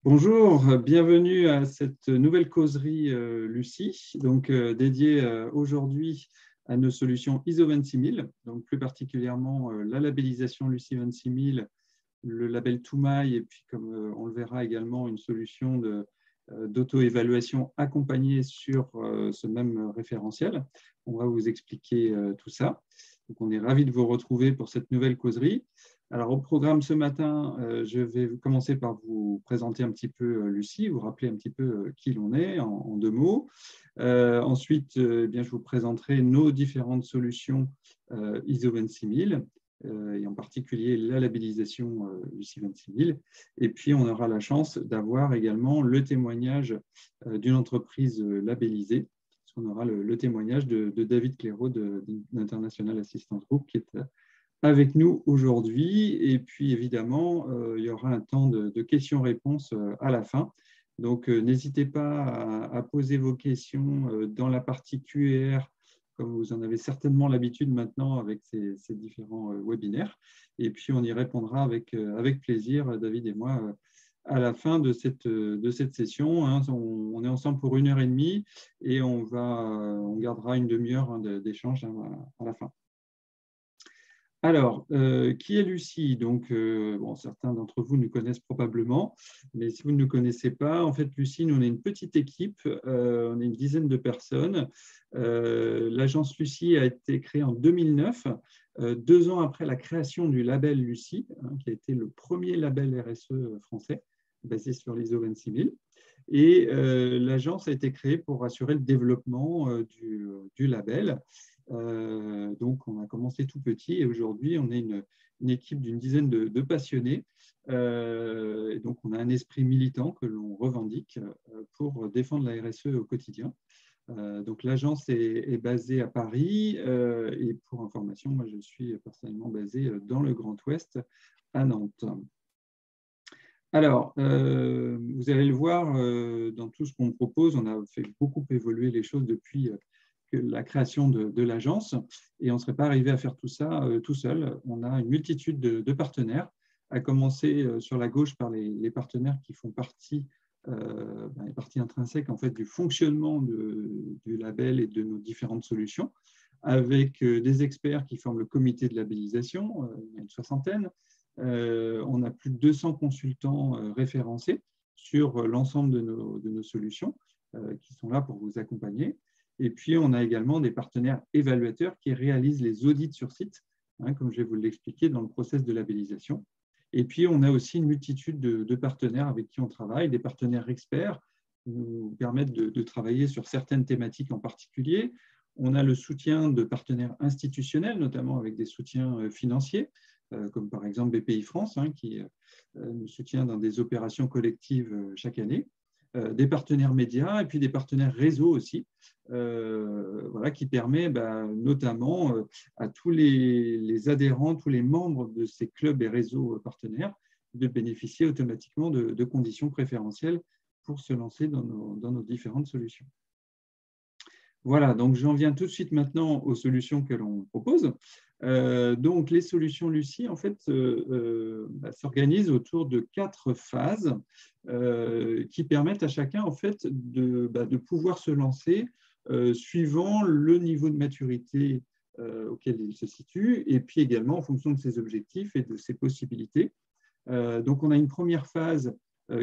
Bonjour, bienvenue à cette nouvelle causerie Lucie, dédiée aujourd'hui à nos solutions ISO 26000, donc plus particulièrement la labellisation Lucie 26000, le label Toumaï et puis comme on le verra également une solution d'auto-évaluation accompagnée sur ce même référentiel. On va vous expliquer tout ça. Donc, on est ravis de vous retrouver pour cette nouvelle causerie. Alors, au programme ce matin, je vais commencer par vous présenter un petit peu Lucie, vous rappeler un petit peu qui l'on est en deux mots. Ensuite, eh bien, je vous présenterai nos différentes solutions ISO 26000 et en particulier la labellisation Lucie 26000. Et puis, on aura la chance d'avoir également le témoignage d'une entreprise labellisée. On aura le témoignage de David Clairaut d'International Assistance Group qui est avec nous aujourd'hui. Et puis, évidemment, il y aura un temps de questions-réponses à la fin. Donc, n'hésitez pas à poser vos questions dans la partie Q&R, comme vous en avez certainement l'habitude maintenant avec ces différents webinaires. Et puis, on y répondra avec plaisir, David et moi, à la fin de cette session. On est ensemble pour 1h30 et on gardera une demi-heure d'échange à la fin. Alors, qui est Lucie? Donc, certains d'entre vous nous connaissent probablement, mais si vous ne nous connaissez pas, en fait, Lucie, nous, on est une petite équipe, on est une dizaine de personnes. L'agence Lucie a été créée en 2009, 2 ans après la création du label Lucie, qui a été le premier label RSE français, basé sur l'ISO 26000. Et l'agence a été créée pour assurer le développement du label. Donc, on a commencé tout petit et aujourd'hui, on est une équipe d'une dizaine de passionnés. Et donc, on a un esprit militant que l'on revendique pour défendre la RSE au quotidien. Donc, l'agence est basée à Paris et pour information, moi, je suis personnellement basé dans le Grand Ouest à Nantes. Alors, vous allez le voir, dans tout ce qu'on propose, on a fait beaucoup évoluer les choses depuis la création de l'agence et on ne serait pas arrivé à faire tout ça tout seul. On a une multitude de partenaires, à commencer sur la gauche par les partenaires qui font partie, les parties intrinsèques en fait, du fonctionnement du label et de nos différentes solutions, avec des experts qui forment le comité de labellisation, il y a une soixantaine. On a plus de 200 consultants référencés sur l'ensemble de nos solutions qui sont là pour vous accompagner. Et puis, on a également des partenaires évaluateurs qui réalisent les audits sur site, comme je vais vous l'expliquer dans le process de labellisation. Et puis, on a aussi une multitude de partenaires avec qui on travaille, des partenaires experts qui nous permettent de travailler sur certaines thématiques en particulier. On a le soutien de partenaires institutionnels, notamment avec des soutiens financiers, comme par exemple BPI France, qui nous soutient dans des opérations collectives chaque année. Des partenaires médias et puis des partenaires réseau aussi, qui permet notamment à tous les adhérents, tous les membres de ces clubs et réseaux partenaires de bénéficier automatiquement de conditions préférentielles pour se lancer dans nos différentes solutions. Voilà, donc j'en viens tout de suite maintenant aux solutions que l'on propose. Donc, les solutions Lucie, en fait, s'organisent autour de 4 phases qui permettent à chacun, en fait, de pouvoir se lancer suivant le niveau de maturité auquel il se situe et puis également en fonction de ses objectifs et de ses possibilités. Donc, on a une première phase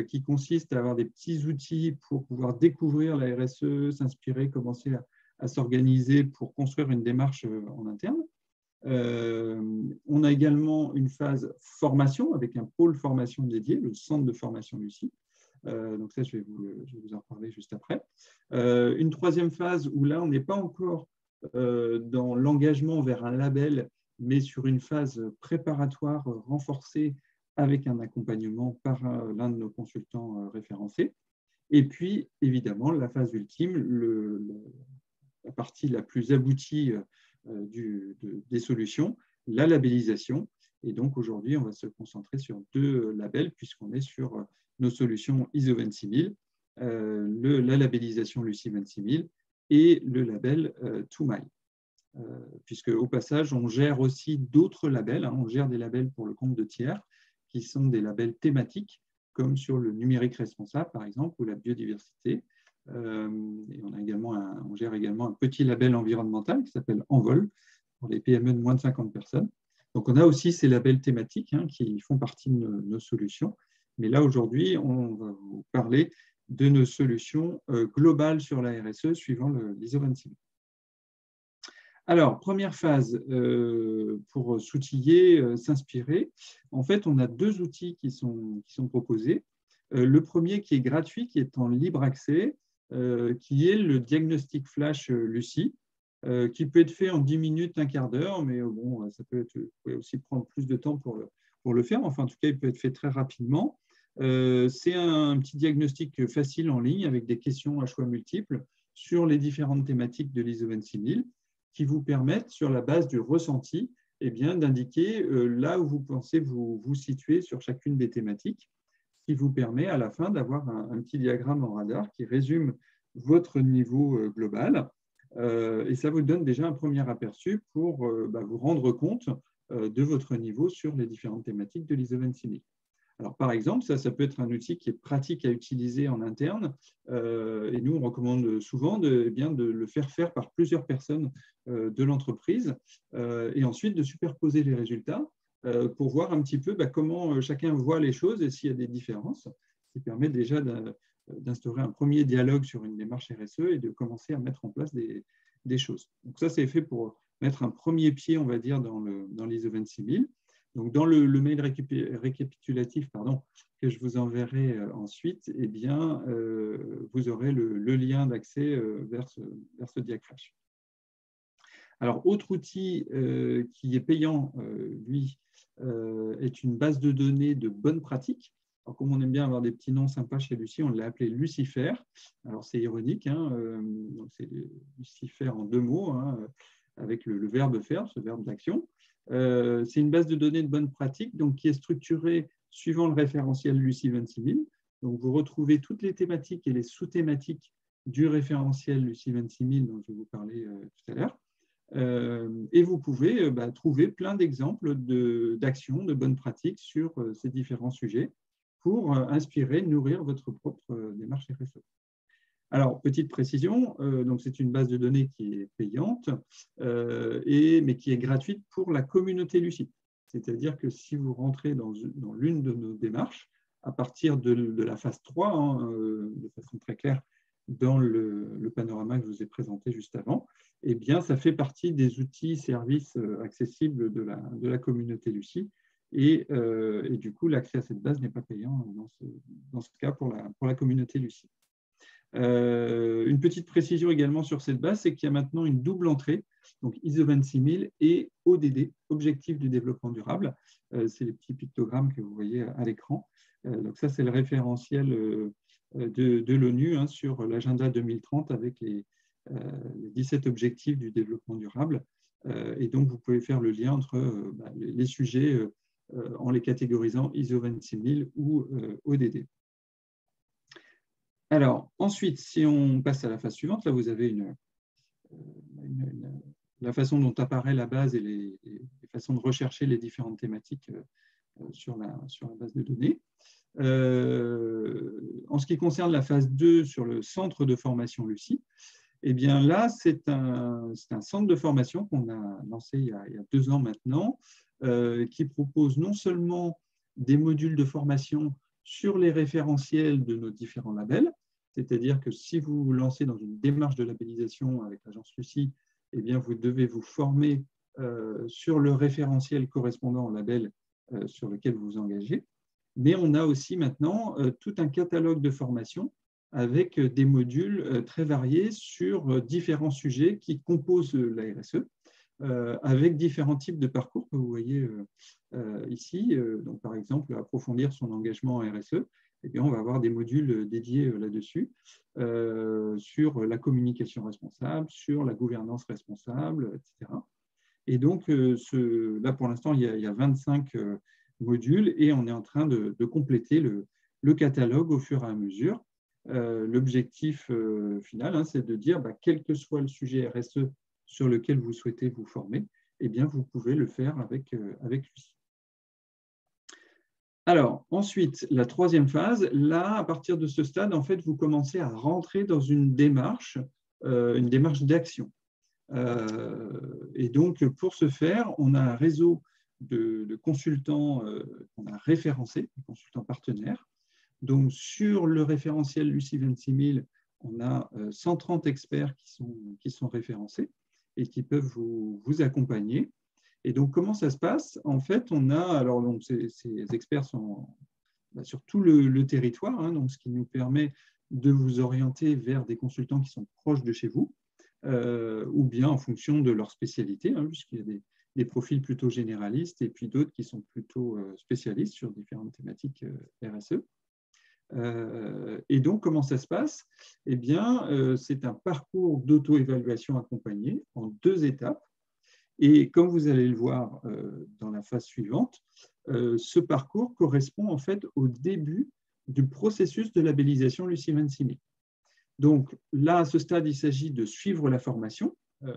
qui consiste à avoir des petits outils pour pouvoir découvrir la RSE, s'inspirer, commencer à s'organiser pour construire une démarche en interne. On a également une phase formation avec un pôle formation dédié, le centre de formation Lucie. Donc ça, je vais vous en parler juste après. Une troisième phase où là, on n'est pas encore dans l'engagement vers un label, mais sur une phase préparatoire renforcée avec un accompagnement par l'un de nos consultants référencés. Et puis, évidemment, la phase ultime, la partie la plus aboutie des solutions, la labellisation. Et donc, aujourd'hui, on va se concentrer sur 2 labels, puisqu'on est sur nos solutions ISO 26000, la labellisation Lucie 26000 et le label Toumaï. Puisque, au passage, on gère aussi d'autres labels. On gère des labels pour le compte de tiers, qui sont des labels thématiques, comme sur le numérique responsable, par exemple, ou la biodiversité. Et on gère également un petit label environnemental qui s'appelle Envol, pour les PME de moins de 50 personnes. Donc, on a aussi ces labels thématiques qui font partie de nos solutions. Mais là, aujourd'hui, on va vous parler de nos solutions globales sur la RSE suivant l'ISO 26000. Alors, première phase, pour s'outiller, s'inspirer. En fait, on a deux outils qui sont proposés. Le premier qui est gratuit, qui est en libre accès, qui est le diagnostic flash Lucie, qui peut être fait en 10 minutes, un quart d'heure, mais bon, vous pouvez aussi prendre plus de temps pour le faire. Enfin, en tout cas, il peut être fait très rapidement. C'est un petit diagnostic facile en ligne avec des questions à choix multiples sur les différentes thématiques de l'ISO 26000 qui vous permettent, sur la base du ressenti, d'indiquer là où vous pensez vous situer sur chacune des thématiques, ce qui vous permet à la fin d'avoir un petit diagramme en radar qui résume votre niveau global. Et ça vous donne déjà un premier aperçu pour vous rendre compte de votre niveau sur les différentes thématiques de l'ISO 26000. Alors, par exemple, ça peut être un outil qui est pratique à utiliser en interne. Et nous, on recommande souvent de le faire par plusieurs personnes de l'entreprise et ensuite de superposer les résultats pour voir un petit peu comment chacun voit les choses et s'il y a des différences, ce qui permet déjà d'instaurer un premier dialogue sur une démarche RSE et de commencer à mettre en place des choses. Donc ça, c'est fait pour mettre un premier pied, on va dire, dans l'ISO 26000. Donc, dans le mail récapitulatif que je vous enverrai ensuite, vous aurez le lien d'accès vers ce diagflash. Alors, autre outil qui est payant, lui, est une base de données de bonnes pratiques. Alors, comme on aime bien avoir des petits noms sympas chez Lucie, on l'a appelé Lucifer. Alors, c'est ironique, donc c'est Lucifer en deux mots, avec le verbe faire, ce verbe d'action. C'est une base de données de bonnes pratiques qui est structurée suivant le référentiel Lucie 26000. Donc, vous retrouvez toutes les thématiques et les sous-thématiques du référentiel Lucie 26000 dont je vais vous parler tout à l'heure. Et vous pouvez trouver plein d'exemples d'actions, de bonnes pratiques sur ces différents sujets pour inspirer, nourrir votre propre démarche RSE. Alors, petite précision, donc c'est une base de données qui est payante, mais qui est gratuite pour la communauté Lucie. C'est-à-dire que si vous rentrez dans l'une de nos démarches, à partir de la phase 3, de façon très claire, dans le panorama que je vous ai présenté juste avant, ça fait partie des outils services accessibles de la communauté Lucie. Et du coup, l'accès à cette base n'est pas payant dans ce cas pour la communauté Lucie. Une petite précision également sur cette base, c'est qu'il y a maintenant une double entrée, donc ISO 26000 et ODD, Objectif du développement durable. C'est les petits pictogrammes que vous voyez à l'écran. Donc ça, c'est le référentiel de l'ONU sur l'agenda 2030 avec les 17 objectifs du développement durable. Et donc, vous pouvez faire le lien entre les sujets en les catégorisant ISO 26000 ou ODD. Alors, ensuite, si on passe à la phase suivante, là, vous avez la façon dont apparaît la base et les façons de rechercher les différentes thématiques sur la base de données. En ce qui concerne la phase 2 sur le centre de formation Lucie, là, c'est un centre de formation qu'on a lancé il y a 2 ans maintenant, qui propose non seulement des modules de formation sur les référentiels de nos différents labels, c'est-à-dire que si vous vous lancez dans une démarche de labellisation avec l'agence Lucie, vous devez vous former sur le référentiel correspondant au label sur lequel vous vous engagez. Mais on a aussi maintenant tout un catalogue de formation avec des modules très variés sur différents sujets qui composent la RSE, avec différents types de parcours que vous voyez ici. Donc, par exemple, approfondir son engagement en RSE, on va avoir des modules dédiés là-dessus, sur la communication responsable, sur la gouvernance responsable, etc. Et donc, là, pour l'instant, il y a 25 modules et on est en train de compléter le catalogue au fur et à mesure. L'objectif final, c'est de dire, quel que soit le sujet RSE sur lequel vous souhaitez vous former, vous pouvez le faire avec lui. Alors, ensuite, la troisième phase, là, à partir de ce stade, en fait, vous commencez à rentrer dans une démarche d'action. Et donc, pour ce faire, on a un réseau de consultants qu'on a référencés, de consultants partenaires. Donc, sur le référentiel Lucie 26000, on a 130 experts qui sont référencés et qui peuvent vous accompagner. Et donc, comment ça se passe? En fait, on a, alors donc, ces experts sont sur tout le territoire, hein, donc, ce qui nous permet de vous orienter vers des consultants qui sont proches de chez vous, ou bien en fonction de leur spécialité, hein, puisqu'il y a des profils plutôt généralistes et puis d'autres qui sont plutôt spécialistes sur différentes thématiques RSE. Et donc, comment ça se passe? Eh bien, c'est un parcours d'auto-évaluation accompagné en 2 étapes. Et comme vous allez le voir dans la phase suivante, ce parcours correspond en fait au début du processus de labellisation Lucie 26000. Donc là, à ce stade, il s'agit de suivre la formation. La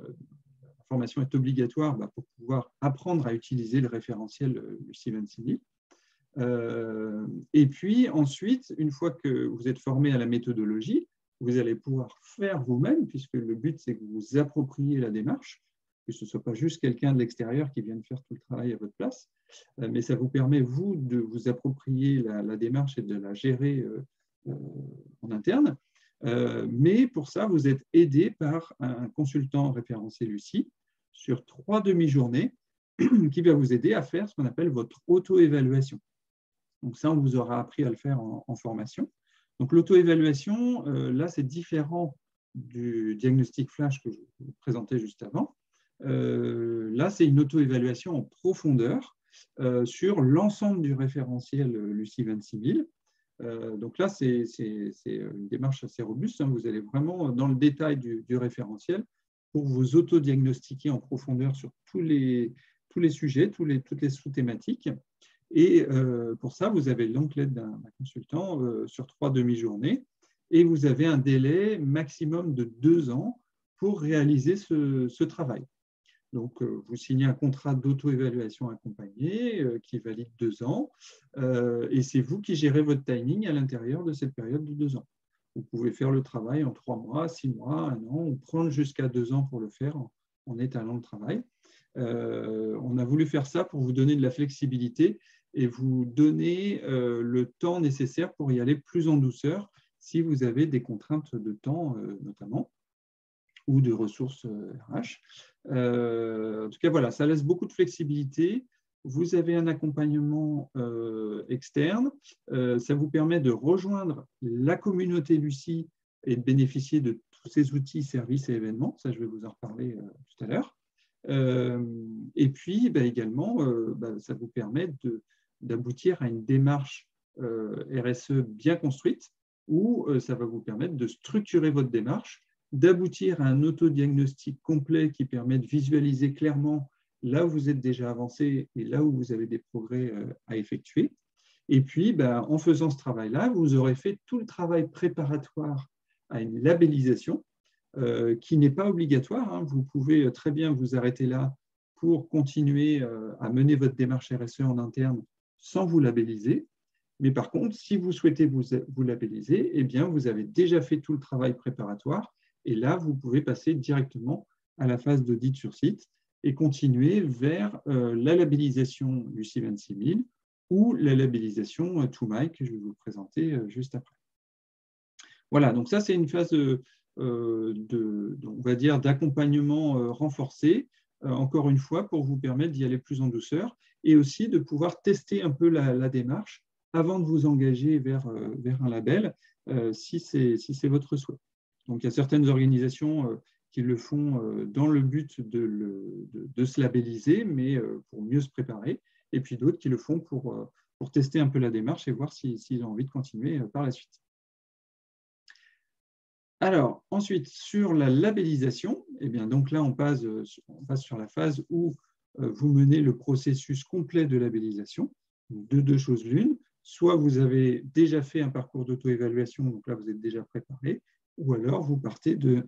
formation est obligatoire pour pouvoir apprendre à utiliser le référentiel Lucie 26000. Et puis ensuite, une fois que vous êtes formé à la méthodologie, vous allez pouvoir faire vous-même, puisque le but, c'est que vous vous appropriez la démarche, que ce ne soit pas juste quelqu'un de l'extérieur qui vienne faire tout le travail à votre place, mais ça vous permet, vous, de vous approprier la démarche et de la gérer en interne. Mais pour ça, vous êtes aidé par un consultant référencé Lucie sur 3 demi-journées qui va vous aider à faire ce qu'on appelle votre auto-évaluation. Donc ça, on vous aura appris à le faire en formation. Donc l'auto-évaluation, là, c'est différent du diagnostic flash que je vous présentais juste avant. Là, c'est une auto-évaluation en profondeur sur l'ensemble du référentiel Lucie 26000. Donc là, c'est une démarche assez robuste, hein. Vous allez vraiment dans le détail du référentiel pour vous auto-diagnostiquer en profondeur sur tous les sujets, toutes les sous-thématiques. Et pour ça, vous avez donc l'aide d'un consultant sur 3 demi-journées et vous avez un délai maximum de 2 ans pour réaliser ce travail. Donc, vous signez un contrat d'auto-évaluation accompagné qui valide 2 ans et c'est vous qui gérez votre timing à l'intérieur de cette période de 2 ans. Vous pouvez faire le travail en 3 mois, 6 mois, 1 an, ou prendre jusqu'à 2 ans pour le faire en étalant le travail. On a voulu faire ça pour vous donner de la flexibilité et vous donner le temps nécessaire pour y aller plus en douceur si vous avez des contraintes de temps notamment ou de ressources RH. En tout cas, voilà, ça laisse beaucoup de flexibilité. Vous avez un accompagnement externe. Ça vous permet de rejoindre la communauté Lucie et de bénéficier de tous ces outils, services et événements. Ça, je vais vous en reparler tout à l'heure. Et puis, également, ça vous permet d'aboutir à une démarche RSE bien construite où ça va vous permettre de structurer votre démarche, d'aboutir à un autodiagnostic complet qui permet de visualiser clairement là où vous êtes déjà avancé et là où vous avez des progrès à effectuer. Et puis, en faisant ce travail-là, vous aurez fait tout le travail préparatoire à une labellisation qui n'est pas obligatoire, hein. Vous pouvez très bien vous arrêter là pour continuer à mener votre démarche RSE en interne sans vous labelliser. Mais par contre, si vous souhaitez vous labelliser, eh bien, vous avez déjà fait tout le travail préparatoire et là, vous pouvez passer directement à la phase d'audit sur site et continuer vers la labellisation Lucie 26000 ou la labellisation TOMAI que je vais vous présenter juste après. Voilà, donc ça, c'est une phase on va dire, d'accompagnement renforcé, encore une fois, pour vous permettre d'y aller plus en douceur et aussi de pouvoir tester un peu la démarche avant de vous engager vers un label, si c'est votre souhait. Donc, il y a certaines organisations qui le font dans le but de se labelliser, mais pour mieux se préparer, et puis d'autres qui le font pour tester un peu la démarche et voir s'ils ont envie de continuer par la suite. Alors, ensuite, sur la labellisation, eh bien, donc là, on passe sur la phase où vous menez le processus complet de labellisation. De 2 choses l'une, soit vous avez déjà fait un parcours d'auto-évaluation, donc là, vous êtes déjà préparé, ou alors vous partez de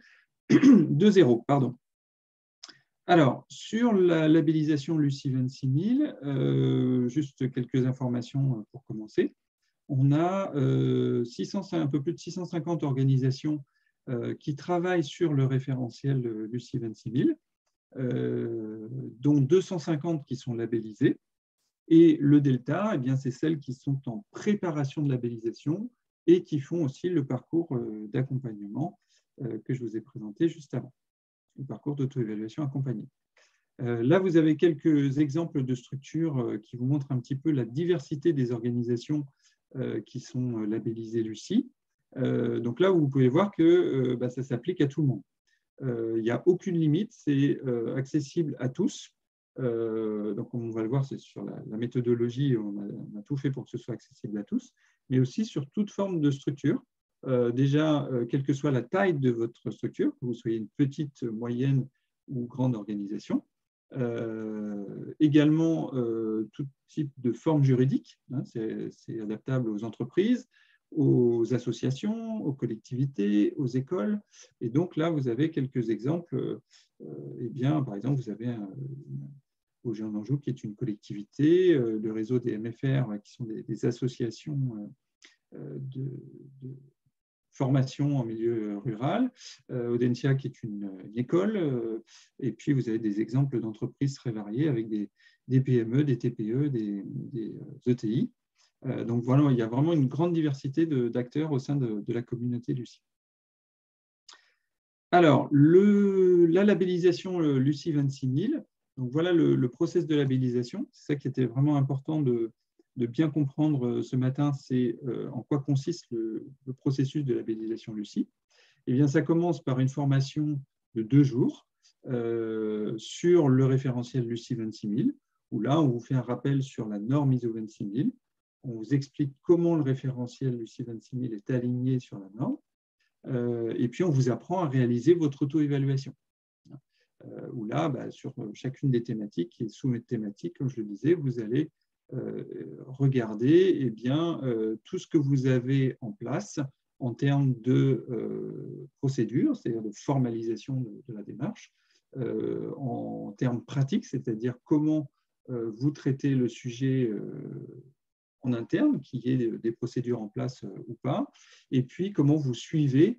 zéro. Pardon. Alors, sur la labellisation Lucie 26000, juste quelques informations pour commencer. On a un peu plus de 650 organisations qui travaillent sur le référentiel Lucie 26000, dont 250 qui sont labellisées. Et le delta, eh bien, c'est celles qui sont en préparation de labellisation et qui font aussi le parcours d'accompagnement que je vous ai présenté juste avant, le parcours d'auto-évaluation accompagnée. Là, vous avez quelques exemples de structures qui vous montrent un petit peu la diversité des organisations qui sont labellisées Lucie. Donc là, vous pouvez voir que ça s'applique à tout le monde. Il n'y a aucune limite, c'est accessible à tous. Donc on va le voir, c'est sur la méthodologie, on a tout fait pour que ce soit accessible à tous, mais aussi sur toute forme de structure. Déjà, quelle que soit la taille de votre structure, que vous soyez une petite, moyenne ou grande organisation. Également, tout type de forme juridique, hein, c'est adaptable aux entreprises, aux associations, aux collectivités, aux écoles. Et donc là, vous avez quelques exemples. Eh bien, par exemple, vous avez au Géant d'Anjou, qui est une collectivité, le réseau des MFR, qui sont des associations de formation en milieu rural, Audencia, qui est une école, et puis vous avez des exemples d'entreprises très variées avec des PME, des TPE, des ETI. Donc voilà, il y a vraiment une grande diversité d'acteurs au sein de la communauté Lucie. Alors, la labellisation Lucie 26000, donc voilà le process de labellisation. C'est ça qui était vraiment important de bien comprendre ce matin, c'est en quoi consiste le processus de labellisation Lucie. Eh bien, ça commence par une formation de 2 jours sur le référentiel Lucie 26000, où là, on vous fait un rappel sur la norme ISO 26000. On vous explique comment le référentiel Lucie 26000 est aligné sur la norme. Et puis, on vous apprend à réaliser votre auto-évaluation. Où là, sur chacune des thématiques, qui est sous-thématique, comme je le disais, vous allez regarder tout ce que vous avez en place en termes de procédure, c'est-à-dire de formalisation de la démarche, en termes pratiques, c'est-à-dire comment vous traitez le sujet en interne, qu'il y ait des procédures en place ou pas, et puis comment vous suivez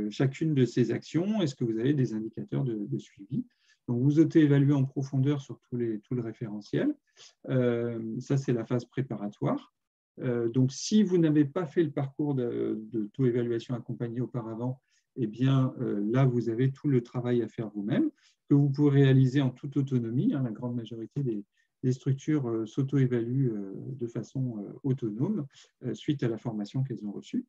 chacune de ces actions, est-ce que vous avez des indicateurs de suivi. Donc, vous auto-évaluez en profondeur sur tout le référentiel. Ça, c'est la phase préparatoire. Donc, si vous n'avez pas fait le parcours d'auto-évaluation accompagnée auparavant, eh bien, là, vous avez tout le travail à faire vous-même, que vous pouvez réaliser en toute autonomie. La grande majorité des structures s'auto-évaluent de façon autonome suite à la formation qu'elles ont reçue.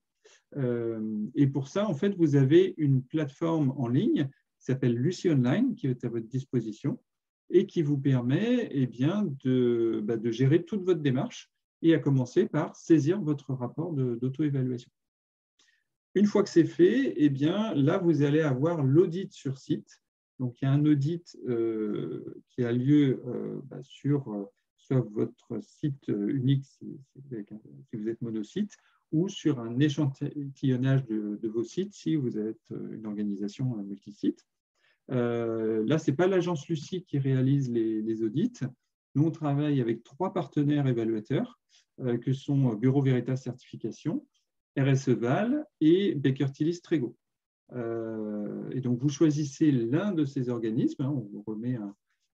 Et pour ça, en fait, vous avez une plateforme en ligne qui s'appelle Lucie Online, qui est à votre disposition et qui vous permet de gérer toute votre démarche et à commencer par saisir votre rapport d'auto-évaluation. Une fois que c'est fait, eh bien, là, vous allez avoir l'audit sur site. Donc, il y a un audit qui a lieu sur soit votre site unique, si vous êtes monosite, ou sur un échantillonnage de vos sites, si vous êtes une organisation multisite. Là, ce n'est pas l'agence Lucie qui réalise les audits. Nous, on travaille avec 3 partenaires évaluateurs, que sont Bureau Veritas Certification, RSE Val et Baker Tilly Strego. Et donc, vous choisissez l'un de ces organismes, on vous remet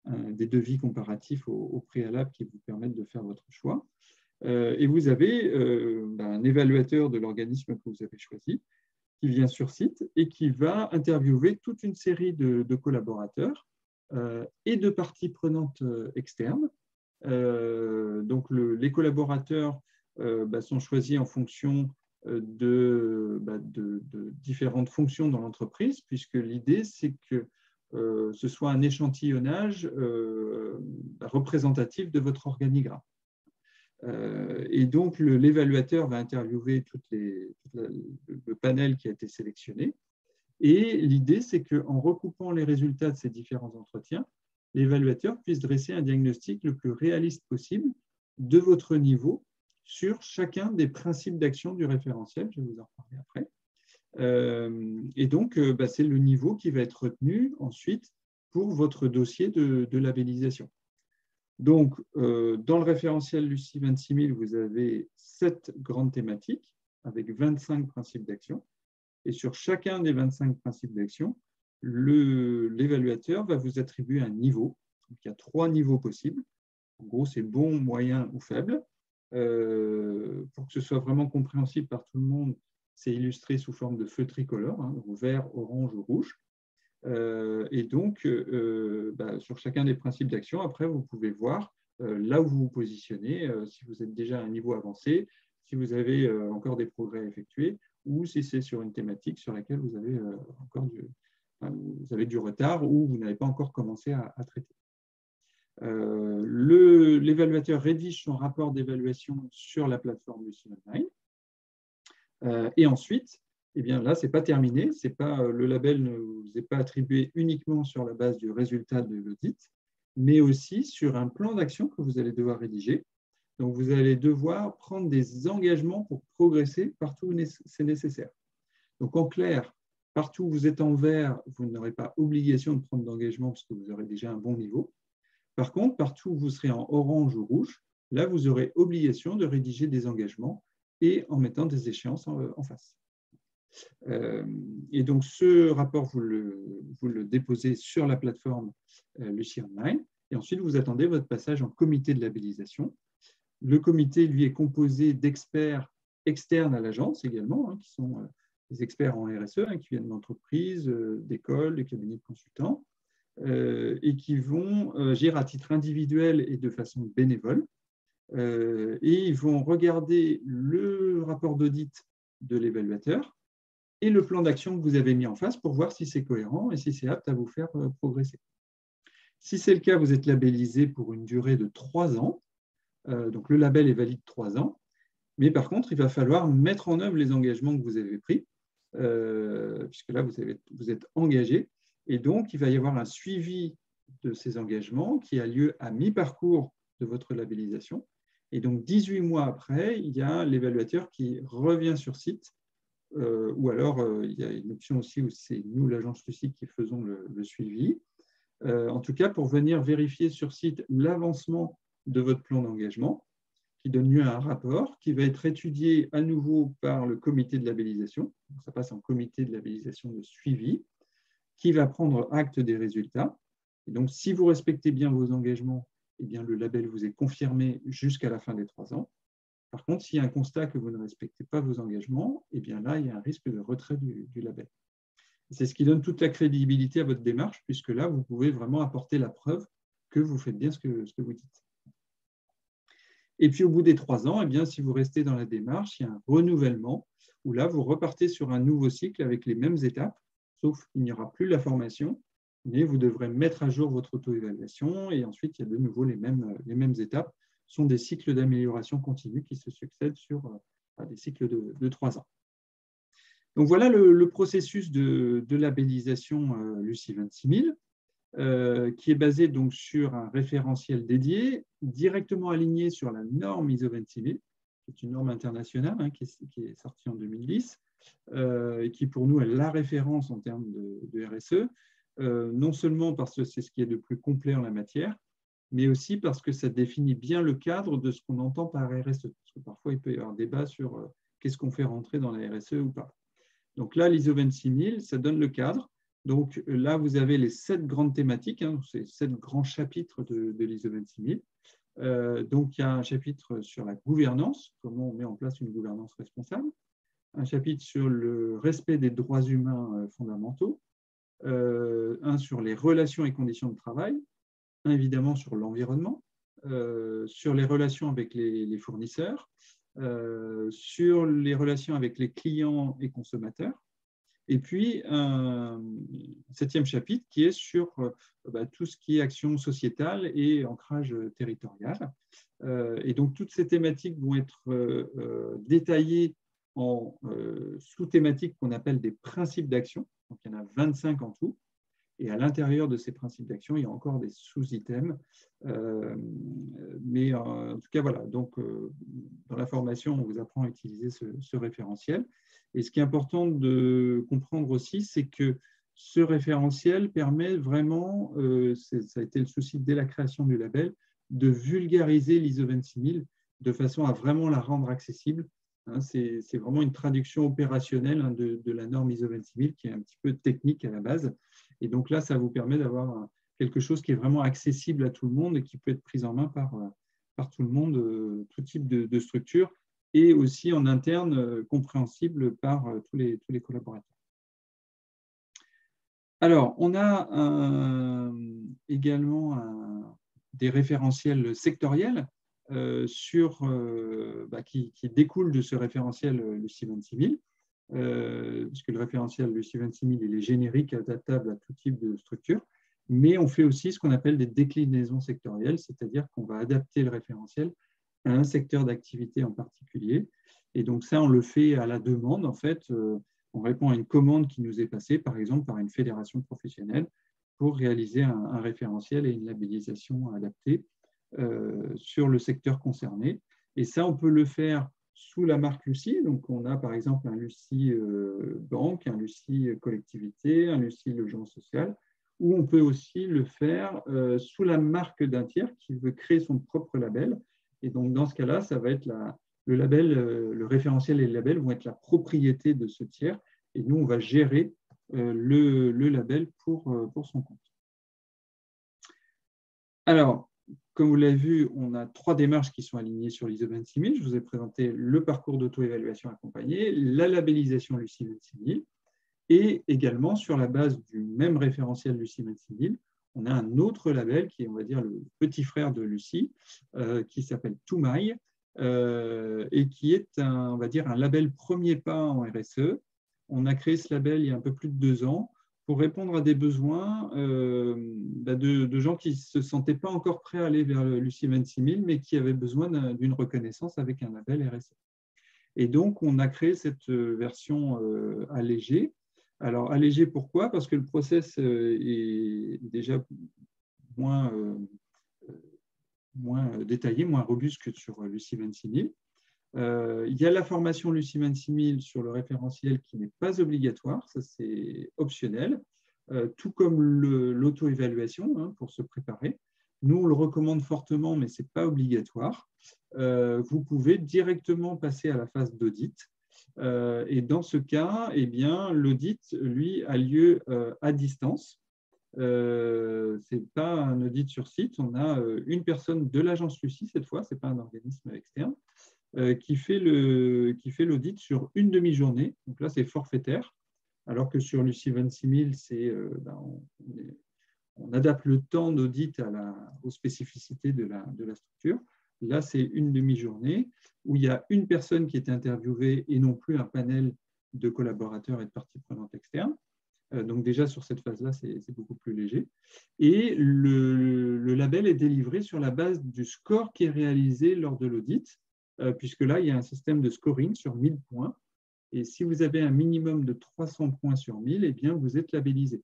des devis comparatifs au préalable qui vous permettent de faire votre choix. Et vous avez un évaluateur de l'organisme que vous avez choisi qui vient sur site et qui va interviewer toute une série de collaborateurs et de parties prenantes externes. Donc, les collaborateurs sont choisis en fonction de différentes fonctions dans l'entreprise, puisque l'idée, c'est que ce soit un échantillonnage représentatif de votre organigramme. Et donc, l'évaluateur va interviewer le panel qui a été sélectionné. Et l'idée, c'est qu'en recoupant les résultats de ces différents entretiens, l'évaluateur puisse dresser un diagnostic le plus réaliste possible de votre niveau sur chacun des principes d'action du référentiel. Je vais vous en parler après. Et donc, c'est le niveau qui va être retenu ensuite pour votre dossier de labellisation. Donc, dans le référentiel Lucie 26000, vous avez 7 grandes thématiques avec 25 principes d'action. Et sur chacun des 25 principes d'action, l'évaluateur va vous attribuer un niveau. Donc, il y a 3 niveaux possibles. En gros, c'est bon, moyen ou faible. Pour que ce soit vraiment compréhensible par tout le monde, c'est illustré sous forme de feu tricolore, hein, vert, orange ou rouge. Et donc, sur chacun des principes d'action, après, vous pouvez voir là où vous vous positionnez, si vous êtes déjà à un niveau avancé, si vous avez encore des progrès à effectuer, ou si c'est sur une thématique sur laquelle vous avez du retard ou vous n'avez pas encore commencé à traiter. L'évaluateur rédige son rapport d'évaluation sur la plateforme Lucie Online. Et ensuite, eh bien là, ce n'est pas terminé. Le label ne vous est pas attribué uniquement sur la base du résultat de l'audit, mais aussi sur un plan d'action que vous allez devoir rédiger. Donc, vous allez devoir prendre des engagements pour progresser partout où c'est nécessaire. Donc, en clair, partout où vous êtes en vert, vous n'aurez pas obligation de prendre d'engagement parce que vous aurez déjà un bon niveau. Par contre, partout où vous serez en orange ou rouge, là, vous aurez obligation de rédiger des engagements et en mettant des échéances en face. Et donc, ce rapport, vous le déposez sur la plateforme Lucie Online et ensuite, vous attendez votre passage en comité de labellisation. Le comité, lui, est composé d'experts externes à l'agence également, qui sont des experts en RSE, qui viennent d'entreprises, d'écoles, de cabinets de consultants, et qui vont agir à titre individuel et de façon bénévole. Et ils vont regarder le rapport d'audit de l'évaluateur et le plan d'action que vous avez mis en face pour voir si c'est cohérent et si c'est apte à vous faire progresser. Si c'est le cas, vous êtes labellisé pour une durée de 3 ans. Donc, le label est valide 3 ans. Mais par contre, il va falloir mettre en œuvre les engagements que vous avez pris, puisque là, vous êtes engagé. Et donc, il va y avoir un suivi de ces engagements qui a lieu à mi-parcours de votre labellisation. Et donc, 18 mois après, il y a l'évaluateur qui revient sur site, ou alors il y a une option aussi où c'est nous, l'agence Lucie, qui faisons le suivi. En tout cas, pour venir vérifier sur site l'avancement de votre plan d'engagement, qui donne lieu à un rapport qui va être étudié à nouveau par le comité de labellisation. Donc, ça passe en comité de labellisation de suivi, qui va prendre acte des résultats. Et donc, si vous respectez bien vos engagements, eh bien, le label vous est confirmé jusqu'à la fin des 3 ans. Par contre, s'il y a un constat que vous ne respectez pas vos engagements, eh bien là, il y a un risque de retrait du label. C'est ce qui donne toute la crédibilité à votre démarche, puisque là, vous pouvez vraiment apporter la preuve que vous faites bien ce que vous dites. Et puis, au bout des 3 ans, eh bien, si vous restez dans la démarche, il y a un renouvellement où là, vous repartez sur un nouveau cycle avec les mêmes étapes, sauf qu'il n'y aura plus la formation, mais vous devrez mettre à jour votre auto-évaluation et ensuite, il y a de nouveau les mêmes étapes. Ce sont des cycles d'amélioration continue qui se succèdent sur des cycles de 3 ans. Donc, voilà le processus de labellisation Lucie 26000. Qui est basé donc sur un référentiel dédié, directement aligné sur la norme ISO 26000, qui est une norme internationale qui est sortie en 2010, et qui pour nous est la référence en termes de RSE, non seulement parce que c'est ce qui est de plus complet en la matière, mais aussi parce que ça définit bien le cadre de ce qu'on entend par RSE. Parce que parfois, il peut y avoir débat sur qu'est-ce qu'on fait rentrer dans la RSE ou pas. Donc là, l'ISO 26000, ça donne le cadre. Donc là, vous avez les 7 grandes thématiques, ces 7 grands chapitres de l'ISO 26000. Donc, il y a un chapitre sur la gouvernance, comment on met en place une gouvernance responsable, un chapitre sur le respect des droits humains fondamentaux, un sur les relations et conditions de travail, un évidemment sur l'environnement, sur les relations avec les fournisseurs, sur les relations avec les clients et consommateurs, et puis un 7e chapitre qui est sur tout ce qui est action sociétale et ancrage territorial. Et donc, toutes ces thématiques vont être détaillées en sous-thématiques qu'on appelle des principes d'action. Donc, il y en a 25 en tout. Et à l'intérieur de ces principes d'action, il y a encore des sous-items. Mais en tout cas, voilà. Donc, dans la formation, on vous apprend à utiliser ce référentiel. Et ce qui est important de comprendre aussi, c'est que ce référentiel permet vraiment, ça a été le souci dès la création du label, de vulgariser l'ISO 26000 de façon à vraiment la rendre accessible. C'est vraiment une traduction opérationnelle de la norme ISO 26000 qui est un petit peu technique à la base. Et donc là, ça vous permet d'avoir quelque chose qui est vraiment accessible à tout le monde et qui peut être pris en main par tout le monde, tout type de structure, et aussi en interne compréhensible par tous les collaborateurs. Alors, on a également des référentiels sectoriels qui découlent de ce référentiel Lucie 26000, puisque le référentiel Lucie 26000 il est générique, adaptable à tout type de structure, mais on fait aussi ce qu'on appelle des déclinaisons sectorielles, c'est-à-dire qu'on va adapter le référentiel à un secteur d'activité en particulier. Et donc ça, on le fait à la demande, en fait. On répond à une commande qui nous est passée, par exemple, par une fédération professionnelle pour réaliser un référentiel et une labellisation adaptée sur le secteur concerné. Et ça, on peut le faire sous la marque Lucie. Donc, on a par exemple un Lucie banque, un Lucie collectivité, un Lucie logement social, ou on peut aussi le faire sous la marque d'un tiers qui veut créer son propre label. Et donc, dans ce cas-là, ça va être le label, le référentiel et le label vont être la propriété de ce tiers. Et nous, on va gérer le label pour son compte. Alors, comme vous l'avez vu, on a 3 démarches qui sont alignées sur l'ISO 26000. Je vous ai présenté le parcours d'auto-évaluation accompagné, la labellisation Lucie 26000, et également sur la base du même référentiel Lucie 26000, on a un autre label qui est, on va dire, le petit frère de Lucie, qui s'appelle Toumaï, et qui est on va dire, un label premier pas en RSE. On a créé ce label il y a un peu plus de 2 ans pour répondre à des besoins de gens qui ne se sentaient pas encore prêts à aller vers le Lucie 26000, mais qui avaient besoin d'une reconnaissance avec un label RSE. Et donc, on a créé cette version allégée. Alors, allégée, pourquoi? Parce que le process est déjà moins détaillé, moins robuste que sur Lucie 26000. Il y a la formation Lucie 26000 sur le référentiel qui n'est pas obligatoire, ça c'est optionnel, tout comme l'auto-évaluation pour se préparer. Nous, on le recommande fortement, mais ce n'est pas obligatoire. Vous pouvez directement passer à la phase d'audit. Et dans ce cas, eh bien, l'audit, lui, a lieu à distance. Ce n'est pas un audit sur site. On a une personne de l'agence Lucie, cette fois, ce n'est pas un organisme externe, qui fait l'audit sur une demi-journée. Donc là, c'est forfaitaire. Alors que sur Lucie 26000, on adapte le temps d'audit aux spécificités de la structure. Là, c'est une demi-journée où il y a une personne qui est interviewée et non plus un panel de collaborateurs et de parties prenantes externes. Donc déjà, sur cette phase-là, c'est beaucoup plus léger. Et le label est délivré sur la base du score qui est réalisé lors de l'audit, puisque là, il y a un système de scoring sur 1000 points. Et si vous avez un minimum de 300 points sur 1000, eh bien, vous êtes labellisé.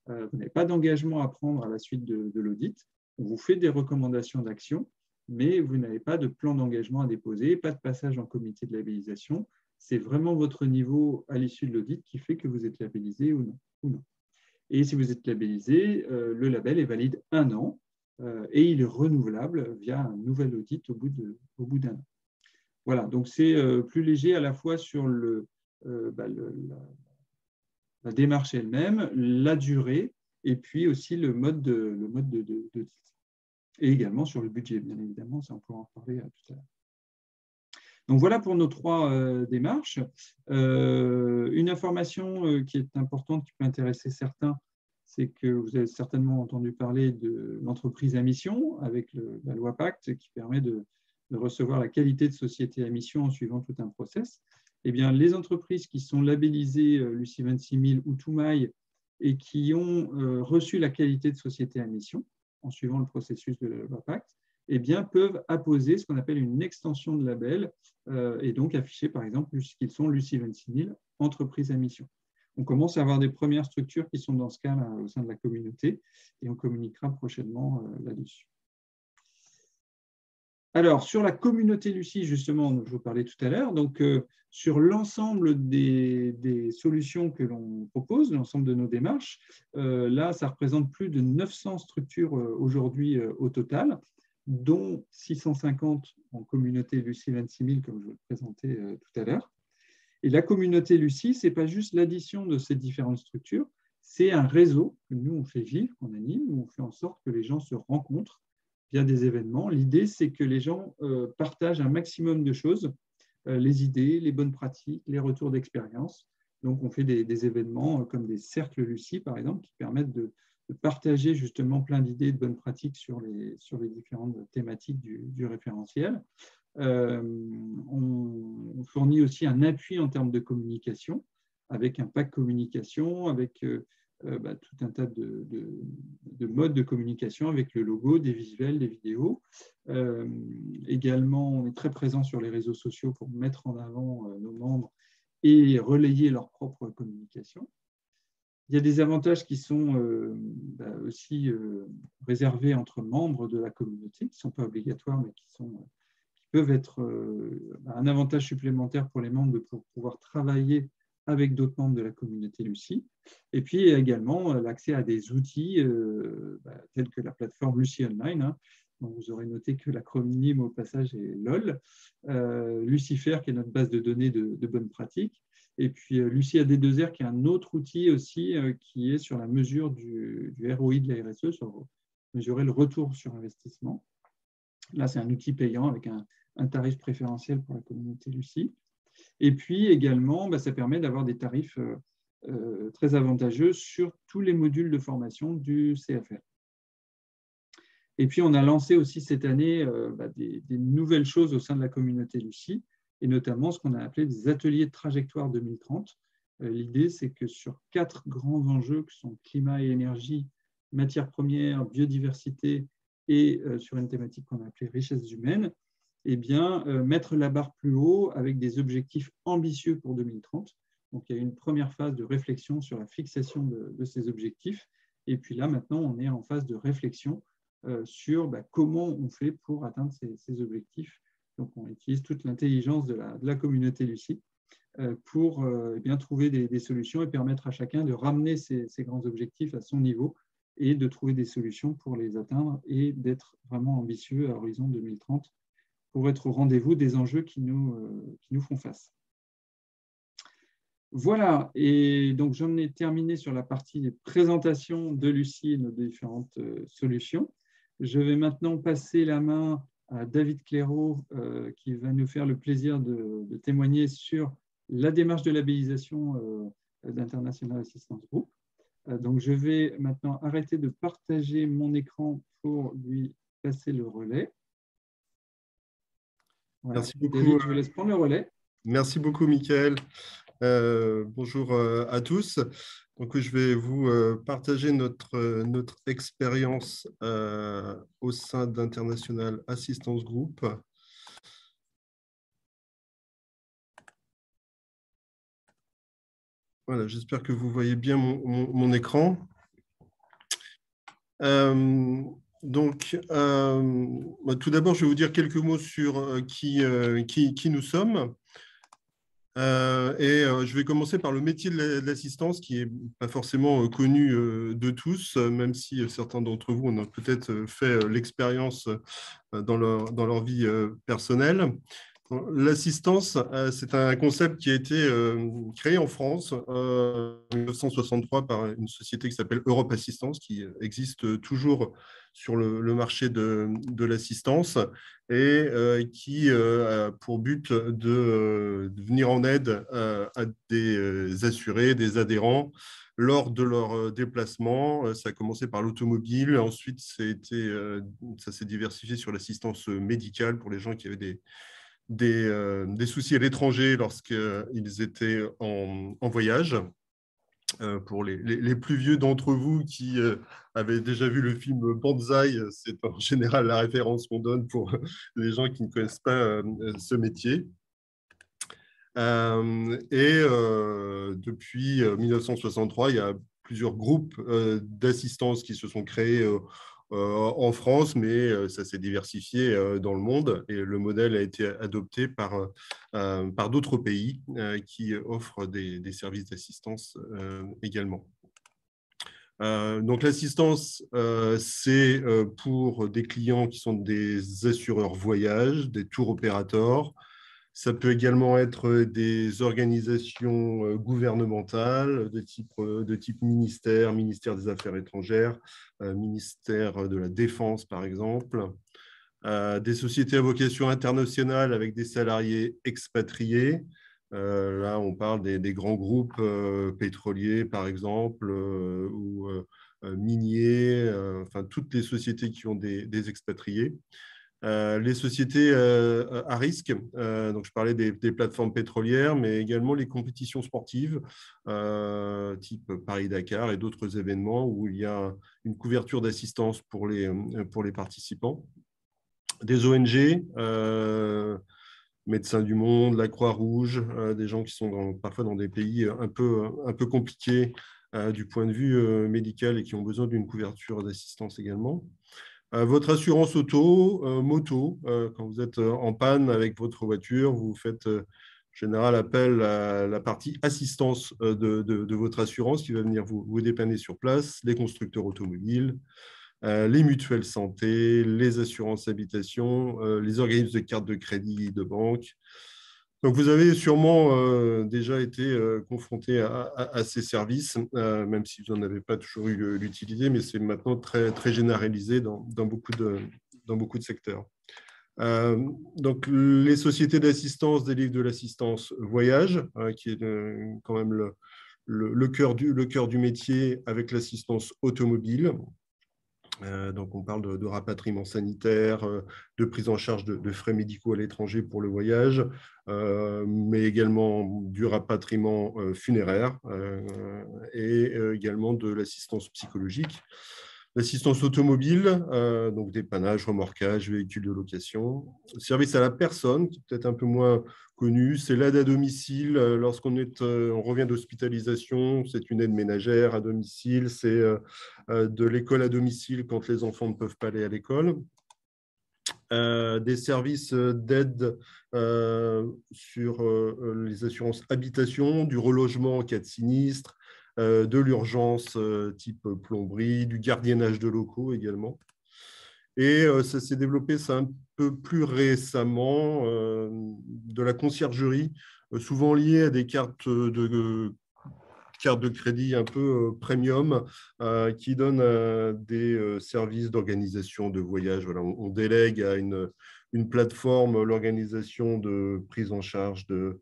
Vous n'avez pas d'engagement à prendre à la suite de l'audit. On vous fait des recommandations d'action, mais vous n'avez pas de plan d'engagement à déposer, pas de passage en comité de labellisation. C'est vraiment votre niveau à l'issue de l'audit qui fait que vous êtes labellisé ou non. Et si vous êtes labellisé, le label est valide 1 an et il est renouvelable via un nouvel audit au bout d'1 an. Voilà, donc c'est plus léger à la fois sur la démarche elle-même, la durée, et puis aussi le mode d'audit. Et également sur le budget, bien évidemment, ça on pourra en parler tout à l'heure. Donc voilà pour nos 3 démarches. Une information qui est importante, qui peut intéresser certains, c'est que vous avez certainement entendu parler de l'entreprise à mission avec la loi Pacte qui permet de recevoir la qualité de société à mission en suivant tout un process. Eh bien, les entreprises qui sont labellisées Lucie 26000 ou Toumaï et qui ont reçu la qualité de société à mission en suivant le processus de la loi Pacte, eh bien, peuvent apposer ce qu'on appelle une extension de label et donc afficher, par exemple, qu'ils sont Lucie 26000, entreprise à mission. On commence à avoir des premières structures qui sont dans ce cas-là au sein de la communauté et on communiquera prochainement là-dessus. Alors, sur la communauté Lucie, justement, je vous parlais tout à l'heure, donc sur l'ensemble des solutions que l'on propose, l'ensemble de nos démarches, là, ça représente plus de 900 structures aujourd'hui au total, dont 650 en communauté Lucie 26 000, comme je vous le présentais tout à l'heure. Et la communauté Lucie, ce n'est pas juste l'addition de ces différentes structures, c'est un réseau que nous, on fait vivre, qu'on anime, où on fait en sorte que les gens se rencontrent via des événements. L'idée, c'est que les gens partagent un maximum de choses, les idées, les bonnes pratiques, les retours d'expérience. Donc, on fait des événements comme des cercles Lucie, par exemple, qui permettent de partager justement plein d'idées, de bonnes pratiques sur les différentes thématiques du référentiel. On fournit aussi un appui en termes de communication, avec un pack communication, avec tout un tas de modes de communication avec le logo, des visuels, des vidéos. Également, on est très présent sur les réseaux sociaux pour mettre en avant nos membres et relayer leur propre communication. Il y a des avantages qui sont aussi réservés entre membres de la communauté, qui ne sont pas obligatoires, mais qui peuvent être un avantage supplémentaire pour les membres de pouvoir travailler avec d'autres membres de la communauté Lucie. Et puis également l'accès à des outils tels que la plateforme Lucie Online, hein, dont vous aurez noté que l'acronyme au passage est LOL, Lucifer, qui est notre base de données de bonnes pratiques, et puis Lucie AD2R, qui est un autre outil aussi qui est sur la mesure du ROI de la RSE, sur mesurer le retour sur investissement. Là, c'est un outil payant avec un tarif préférentiel pour la communauté Lucie. Et puis également, ça permet d'avoir des tarifs très avantageux sur tous les modules de formation du CFR. Et puis, on a lancé aussi cette année des nouvelles choses au sein de la communauté Lucie, et notamment ce qu'on a appelé des ateliers de trajectoire 2030. L'idée, c'est que sur 4 grands enjeux que sont climat et énergie, matières premières, biodiversité et sur une thématique qu'on a appelée richesses humaines, eh bien, mettre la barre plus haut avec des objectifs ambitieux pour 2030. Donc, il y a une première phase de réflexion sur la fixation de ces objectifs. Et puis là, maintenant, on est en phase de réflexion sur comment on fait pour atteindre ces objectifs. Donc, on utilise toute l'intelligence de la communauté Lucie pour bien trouver des solutions et permettre à chacun de ramener ces grands objectifs à son niveau et de trouver des solutions pour les atteindre et d'être vraiment ambitieux à horizon 2030 pour être au rendez-vous des enjeux qui nous font face. Voilà, et donc j'en ai terminé sur la partie des présentations de Lucie et nos différentes solutions. Je vais maintenant passer la main à David Clairaut qui va nous faire le plaisir de témoigner sur la démarche de labellisation d'International Assistance Group. Donc je vais maintenant arrêter de partager mon écran pour lui passer le relais. Voilà. Merci beaucoup. David, je vous laisse prendre le relais. Merci beaucoup, Mickaël. Bonjour à tous. Donc, je vais vous partager notre expérience au sein d'International Assistance Group. Voilà, j'espère que vous voyez bien mon écran. Donc, tout d'abord, je vais vous dire quelques mots sur qui nous sommes. Je vais commencer par le métier de l'assistance qui n'est pas forcément connu de tous, même si certains d'entre vous en ont peut-être fait l'expérience dans leur vie personnelle. L'assistance, c'est un concept qui a été créé en France en 1963 par une société qui s'appelle Europe Assistance, qui existe toujours sur le marché de l'assistance et qui a pour but de venir en aide à des assurés, des adhérents lors de leur déplacement. Ça a commencé par l'automobile, ensuite ça s'est diversifié sur l'assistance médicale pour les gens qui avaient des soucis à l'étranger lorsqu'ils étaient en voyage. Pour les plus vieux d'entre vous qui avaient déjà vu le film Banzai, c'est en général la référence qu'on donne pour les gens qui ne connaissent pas ce métier. Depuis 1963, il y a plusieurs groupes d'assistance qui se sont créés en France, mais ça s'est diversifié dans le monde et le modèle a été adopté par d'autres pays qui offrent des services d'assistance également. Donc l'assistance, c'est pour des clients qui sont des assureurs voyage, des tour opérateurs. Ça peut également être des organisations gouvernementales de type ministère, ministère des Affaires étrangères, ministère de la Défense, par exemple. Des sociétés à vocation internationale avec des salariés expatriés. Là, on parle des grands groupes pétroliers, par exemple, ou miniers, enfin, toutes les sociétés qui ont des expatriés. Les sociétés à risque, donc je parlais des plateformes pétrolières, mais également les compétitions sportives, type Paris-Dakar et d'autres événements où il y a une couverture d'assistance pour les participants. Des ONG, Médecins du Monde, la Croix-Rouge, des gens qui sont parfois dans des pays un peu compliqués du point de vue médical et qui ont besoin d'une couverture d'assistance également. Votre assurance auto, moto, quand vous êtes en panne avec votre voiture, vous faites en général appel à la partie assistance de votre assurance qui va venir vous dépanner sur place, les constructeurs automobiles, les mutuelles santé, les assurances habitation, les organismes de cartes de crédit de banque. Donc, vous avez sûrement déjà été confronté à ces services, même si vous n'en avez pas toujours eu l'utilité, mais c'est maintenant très, très généralisé dans beaucoup de secteurs. Donc, les sociétés d'assistance délivrent de l'assistance voyage, qui est quand même le cœur du métier avec l'assistance automobile. Donc, on parle de rapatriement sanitaire, de prise en charge de frais médicaux à l'étranger pour le voyage, mais également du rapatriement funéraire et également de l'assistance psychologique. L'assistance automobile, donc dépannage, remorquage, véhicules de location. Service à la personne, qui est peut-être un peu moins connu, c'est l'aide à domicile. Lorsqu'on on revient d'hospitalisation, c'est une aide ménagère à domicile, c'est de l'école à domicile quand les enfants ne peuvent pas aller à l'école. Des services d'aide sur les assurances habitation, du relogement en cas de sinistre, de l'urgence type plomberie, du gardiennage de locaux également. Et ça s'est développé un peu plus récemment, de la conciergerie, souvent liée à des cartes de crédit un peu premium qui donnent des services d'organisation de voyage. Voilà, on délègue à une plateforme l'organisation de prise en charge de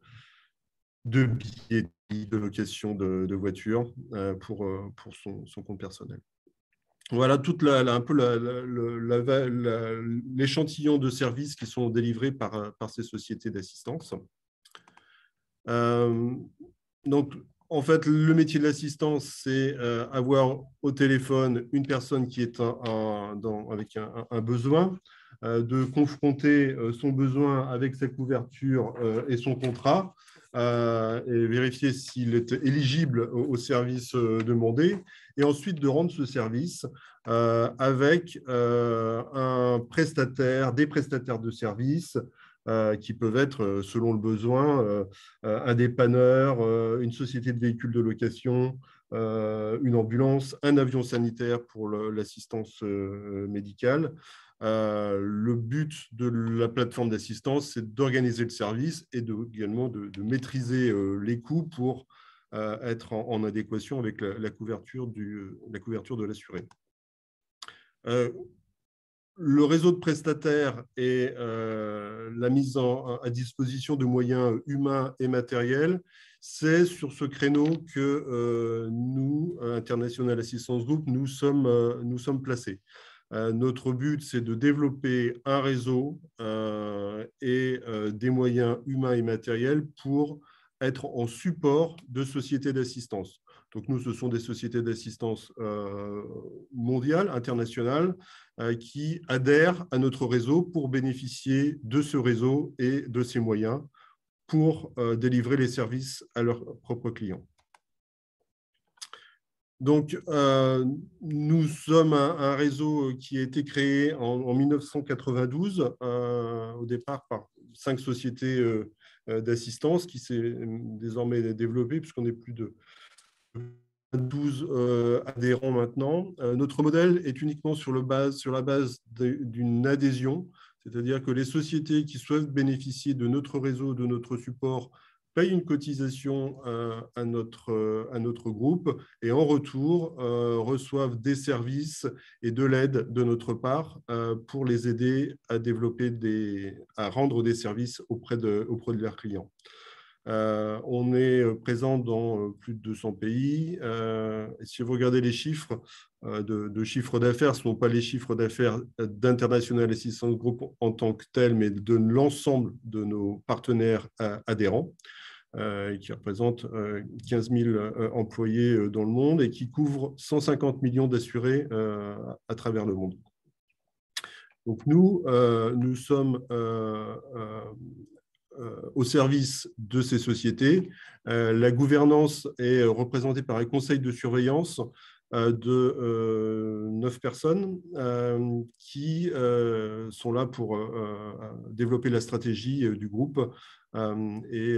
billets, de location de voitures pour son compte personnel. Voilà toute un peu l'échantillon de services qui sont délivrés par ces sociétés d'assistance. Donc, en fait, le métier de l'assistance, c'est avoir au téléphone une personne qui est avec un besoin, de confronter son besoin avec sa couverture et son contrat, et vérifier s'il est éligible au service demandé, et ensuite de rendre ce service avec un prestataire, des prestataires de services qui peuvent être, selon le besoin, un dépanneur, une société de véhicules de location, une ambulance, un avion sanitaire pour l'assistance médicale. Le but de la plateforme d'assistance, c'est d'organiser le service et également de maîtriser les coûts pour être en adéquation avec la couverture de l'assuré. Le réseau de prestataires et la mise à disposition de moyens humains et matériels, c'est sur ce créneau que nous, International Assistance Group, nous sommes placés. Notre but, c'est de développer un réseau et des moyens humains et matériels pour être en support de sociétés d'assistance. Donc, nous, ce sont des sociétés d'assistance mondiales, internationales, qui adhèrent à notre réseau pour bénéficier de ce réseau et de ses moyens pour délivrer les services à leurs propres clients. Donc, nous sommes un réseau qui a été créé en 1992, au départ par 5 sociétés d'assistance qui s'est désormais développée puisqu'on est plus de 12 adhérents maintenant. Notre modèle est uniquement sur la base d'une adhésion, c'est-à-dire que les sociétés qui souhaitent bénéficier de notre réseau, de notre support, payent une cotisation à notre groupe et en retour reçoivent des services et de l'aide de notre part pour les aider à à rendre des services auprès de leurs clients. On est présent dans plus de 200 pays. Si vous regardez les chiffres de chiffre d'affaires, ce ne sont pas les chiffres d'affaires d'International Assistance Group en tant que tel, mais de l'ensemble de nos partenaires adhérents, qui représentent 15 000 employés dans le monde et qui couvrent 150 millions d'assurés à travers le monde. Donc nous sommes au service de ces sociétés. La gouvernance est représentée par un conseil de surveillance de 9 personnes qui sont là pour développer la stratégie du groupe et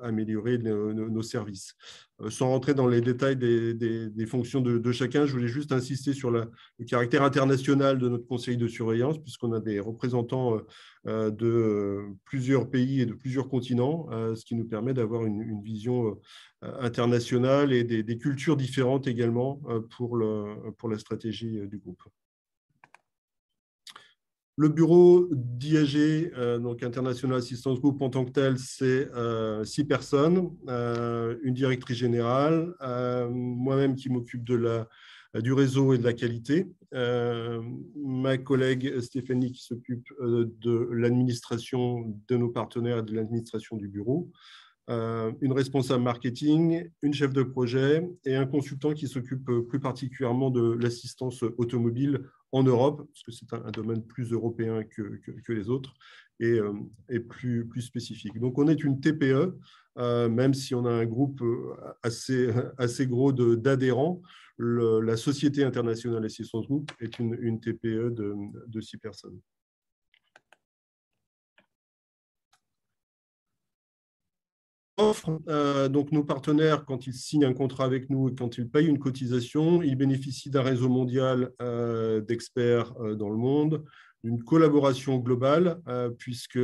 améliorer nos services. Sans rentrer dans les détails des fonctions de chacun, je voulais juste insister sur le caractère international de notre conseil de surveillance, puisqu'on a des représentants de plusieurs pays et de plusieurs continents, ce qui nous permet d'avoir une vision internationale et des cultures différentes également pour la stratégie du groupe. Le bureau d'IAG, donc International Assistance Group en tant que tel, c'est 6 personnes, une directrice générale, moi-même qui m'occupe du réseau et de la qualité, ma collègue Stéphanie qui s'occupe de l'administration de nos partenaires et de l'administration du bureau, une responsable marketing, une chef de projet et un consultant qui s'occupe plus particulièrement de l'assistance automobile en Europe, parce que c'est un domaine plus européen que les autres et plus spécifique. Donc, on est une TPE, même si on a un groupe assez gros d'adhérents. La Société Internationale Assistance Group est une TPE de 6 personnes. Donc nos partenaires, quand ils signent un contrat avec nous et quand ils payent une cotisation, ils bénéficient d'un réseau mondial d'experts dans le monde, d'une collaboration globale, puisque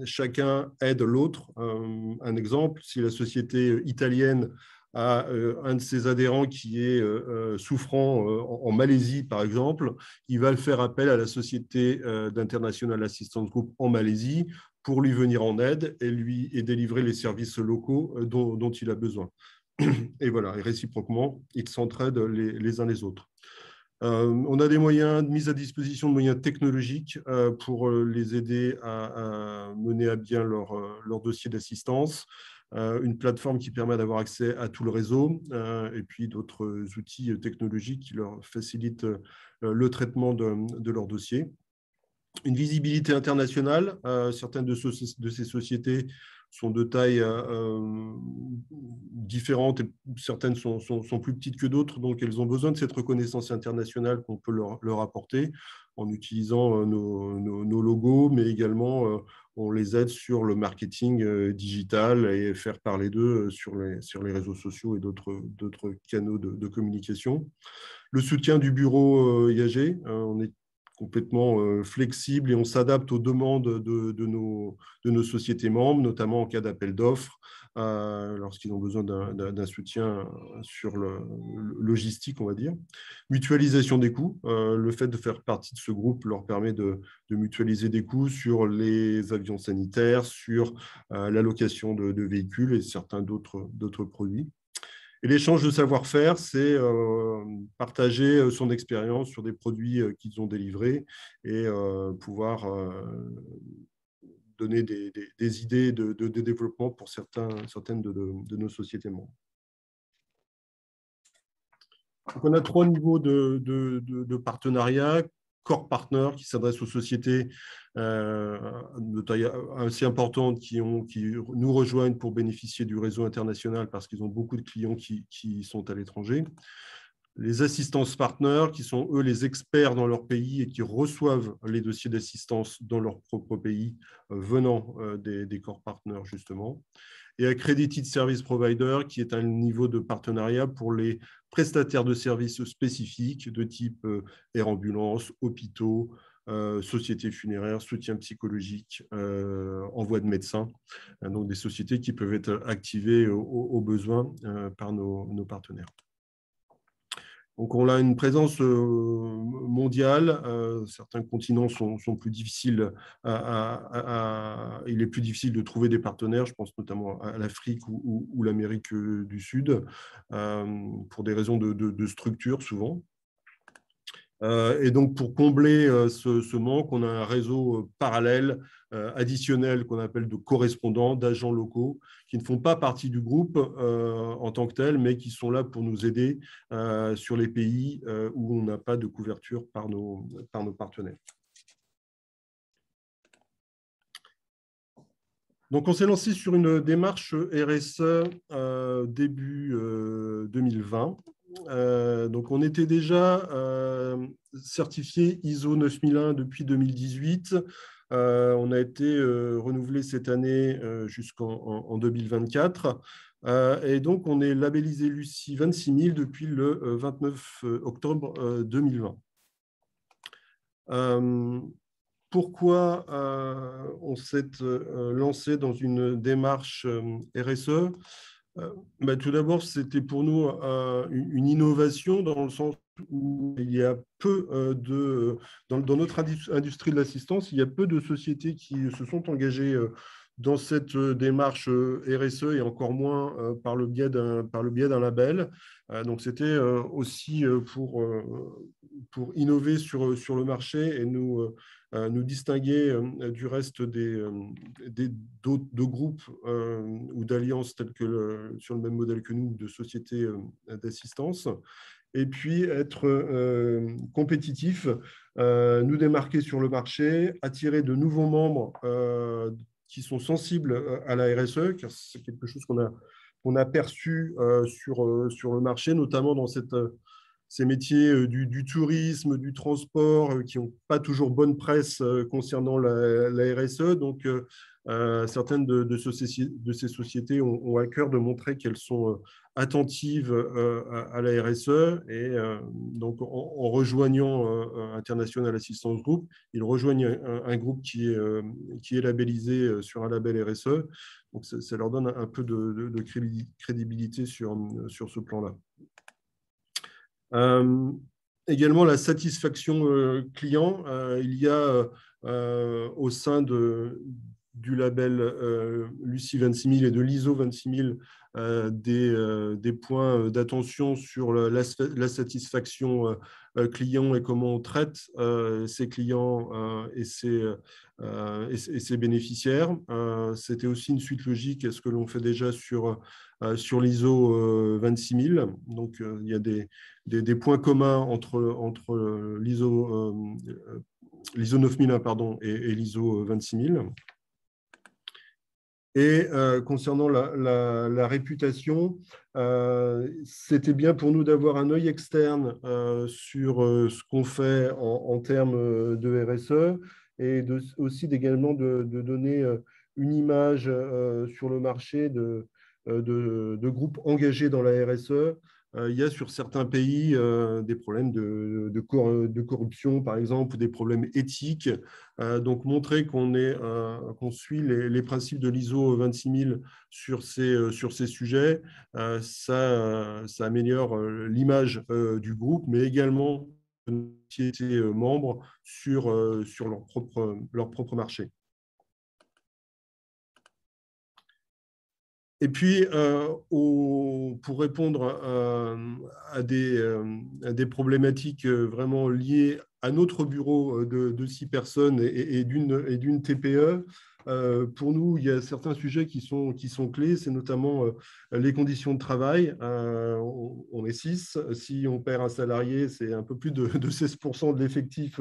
chacun aide l'autre. Un exemple, si la société italienne a un de ses adhérents qui est souffrant en Malaisie, par exemple, il va le faire appel à la Société d'International Assistance Group en Malaisie pour lui venir en aide et délivrer les services locaux dont il a besoin. Et voilà, et réciproquement, ils s'entraident les uns les autres. On a des moyens de mise à disposition de moyens technologiques pour les aider à mener à bien leur dossier d'assistance, une plateforme qui permet d'avoir accès à tout le réseau et puis d'autres outils technologiques qui leur facilitent le traitement de leur dossier. Une visibilité internationale. Certaines de ces sociétés sont de taille différentes et certaines sont plus petites que d'autres, donc elles ont besoin de cette reconnaissance internationale qu'on peut leur apporter en utilisant nos logos, mais également on les aide sur le marketing digital et faire parler d'eux sur les réseaux sociaux et d'autres canaux de communication. Le soutien du bureau IAG, on est complètement flexible et on s'adapte aux demandes de nos sociétés membres, notamment en cas d'appel d'offres, lorsqu'ils ont besoin d'un soutien sur le logistique, on va dire. Mutualisation des coûts. Le fait de faire partie de ce groupe leur permet de mutualiser des coûts sur les avions sanitaires, sur l'allocation de véhicules et certains d'autres produits. Et l'échange de savoir-faire, c'est partager son expérience sur des produits qu'ils ont délivrés et pouvoir donner des idées de développement pour certaines de nos sociétés membres. Donc, on a 3 niveaux de partenariat. core partner qui s'adresse aux sociétés de taille assez importante qui nous rejoignent pour bénéficier du réseau international parce qu'ils ont beaucoup de clients qui sont à l'étranger. Les assistances partners, qui sont eux les experts dans leur pays et qui reçoivent les dossiers d'assistance dans leur propre pays venant des core partners justement. Et Accredited Service Provider, qui est un niveau de partenariat pour les prestataires de services spécifiques de type air ambulance, hôpitaux, sociétés funéraires, soutien psychologique, envoi de médecins. Donc des sociétés qui peuvent être activées au besoin par nos partenaires. Donc, on a une présence mondiale. Certains continents sont plus difficiles il est plus difficile de trouver des partenaires. Je pense notamment à l'Afrique ou l'Amérique du Sud, pour des raisons de structure souvent. Et donc, pour combler ce manque, on a un réseau parallèle, additionnel, qu'on appelle de correspondants, d'agents locaux, qui ne font pas partie du groupe en tant que tel, mais qui sont là pour nous aider sur les pays où on n'a pas de couverture par nos partenaires. Donc, on s'est lancé sur une démarche RSE début 2020. Donc, on était déjà certifié ISO 9001 depuis 2018. On a été renouvelé cette année jusqu'en 2024. Et donc, on est labellisé Lucie 26000 depuis le 29 octobre 2020. Pourquoi on s'est lancé dans une démarche RSE? Tout d'abord, c'était pour nous une innovation dans le sens où il y a peu dans notre industrie de l'assistance, il y a peu de sociétés qui se sont engagées dans cette démarche RSE et encore moins par le biais d'un label. Donc, c'était aussi pour innover sur le marché et nous distinguer du reste de groupes ou d'alliances telles que sur le même modèle que nous, de sociétés d'assistance. Et puis être compétitif, nous démarquer sur le marché, attirer de nouveaux membres qui sont sensibles à la RSE, car c'est quelque chose qu'on a perçu sur le marché, notamment dans ces métiers du tourisme, du transport, qui n'ont pas toujours bonne presse concernant la RSE. Donc, certaines de ces sociétés ont à cœur de montrer qu'elles sont attentives à la RSE. Et donc, en rejoignant International Assistance Group, ils rejoignent un groupe qui est labellisé sur un label RSE. Donc, ça leur donne un peu de crédibilité sur ce plan-là. Également, la satisfaction client. Il y a au sein du label Lucie 26000 et de l'ISO 26000 des points d'attention sur la satisfaction client et comment on traite ses clients et ses bénéficiaires. C'était aussi une suite logique à ce que l'on fait déjà sur l'ISO 26000. Donc, il y a des points communs entre l'ISO 9001 et l'ISO 26000. Et concernant la réputation, c'était bien pour nous d'avoir un œil externe sur ce qu'on fait en termes de RSE et aussi également de donner une image sur le marché de groupes engagés dans la RSE. Il y a sur certains pays des problèmes de corruption, par exemple, ou des problèmes éthiques. Donc, montrer qu'on suit les principes de l'ISO 26000 sur ces sujets, ça améliore l'image du groupe, mais également de nos sociétés membres sur leur propre marché. Et puis, pour répondre à des problématiques vraiment liées à notre bureau de 6 personnes et d'une TPE, Pour nous, il y a certains sujets qui sont clés, c'est notamment les conditions de travail. On est 6. Si on perd un salarié, c'est un peu plus de 16% de l'effectif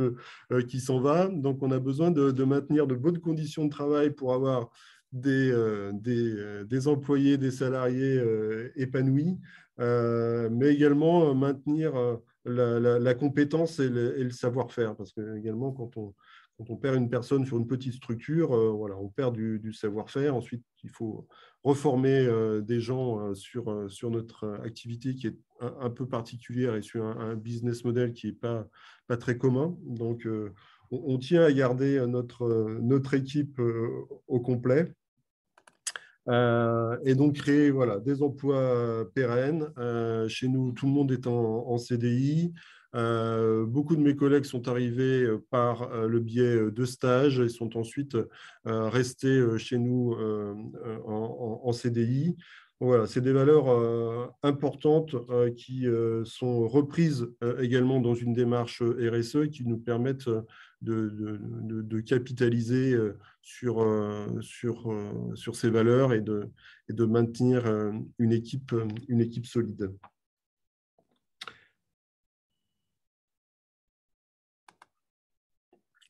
qui s'en va. Donc, on a besoin de maintenir de bonnes conditions de travail pour avoir des employés, des salariés épanouis, mais également maintenir la compétence et le savoir-faire. Parce que également, quand on perd une personne sur une petite structure, voilà, on perd du savoir-faire. Ensuite, il faut reformer des gens sur notre activité qui est un peu particulière et sur un business model qui n'est pas très commun. Donc, on tient à garder notre équipe au complet. Et donc créer voilà, des emplois pérennes. Chez nous, tout le monde est en CDI. Beaucoup de mes collègues sont arrivés par le biais de stages et sont ensuite restés chez nous en CDI. Voilà, c'est des valeurs importantes qui sont reprises également dans une démarche RSE qui nous permettent de capitaliser sur ces valeurs et de maintenir une équipe solide.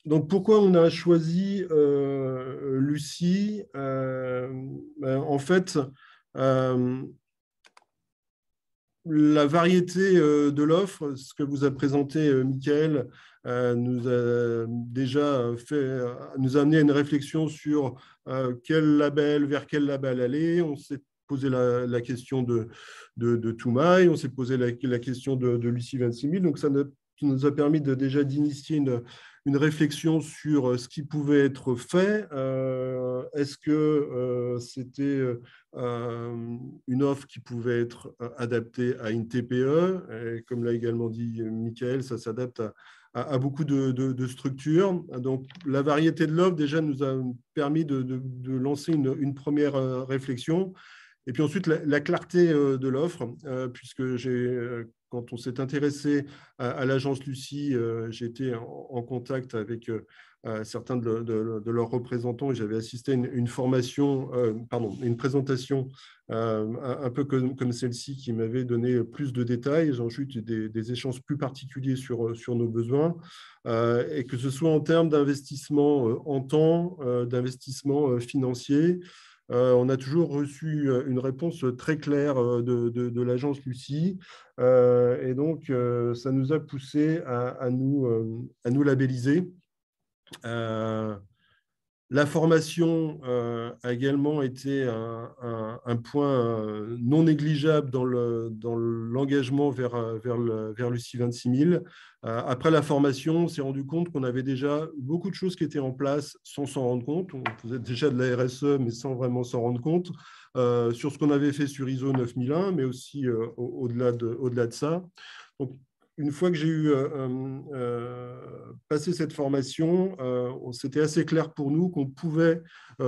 Donc, pourquoi on a choisi Lucie en fait, la variété de l'offre, ce que vous a présenté Mickaël, nous a déjà nous a amené à une réflexion sur vers quel label aller. On s'est posé la question de Toumaï, on s'est posé la question de Lucie 26000. Donc, ça nous a permis déjà d'initier une réflexion sur ce qui pouvait être fait. Est-ce que c'était une offre qui pouvait être adaptée à une TPE? Et comme l'a également dit Mickaël, ça s'adapte à beaucoup de structures. Donc, la variété de l'offre déjà nous a permis de lancer une première réflexion. Et puis ensuite, la clarté de l'offre, puisque quand on s'est intéressé à l'agence Lucie, j'ai été en contact avec certains de leurs représentants et j'avais assisté à une présentation un peu comme celle-ci qui m'avait donné plus de détails. Ils ont eu des échanges plus particuliers sur nos besoins et que ce soit en termes d'investissement en temps, d'investissement financier. On a toujours reçu une réponse très claire de l'agence Lucie. Et donc, ça nous a poussé à nous labelliser. La formation a également été un point non négligeable dans l'engagement vers Lucie 26000. Après la formation, on s'est rendu compte qu'on avait déjà beaucoup de choses qui étaient en place sans s'en rendre compte. On faisait déjà de la RSE, mais sans vraiment s'en rendre compte, sur ce qu'on avait fait sur ISO 9001, mais aussi au-delà de ça. Donc, une fois que j'ai eu passé cette formation, c'était assez clair pour nous qu'on pouvait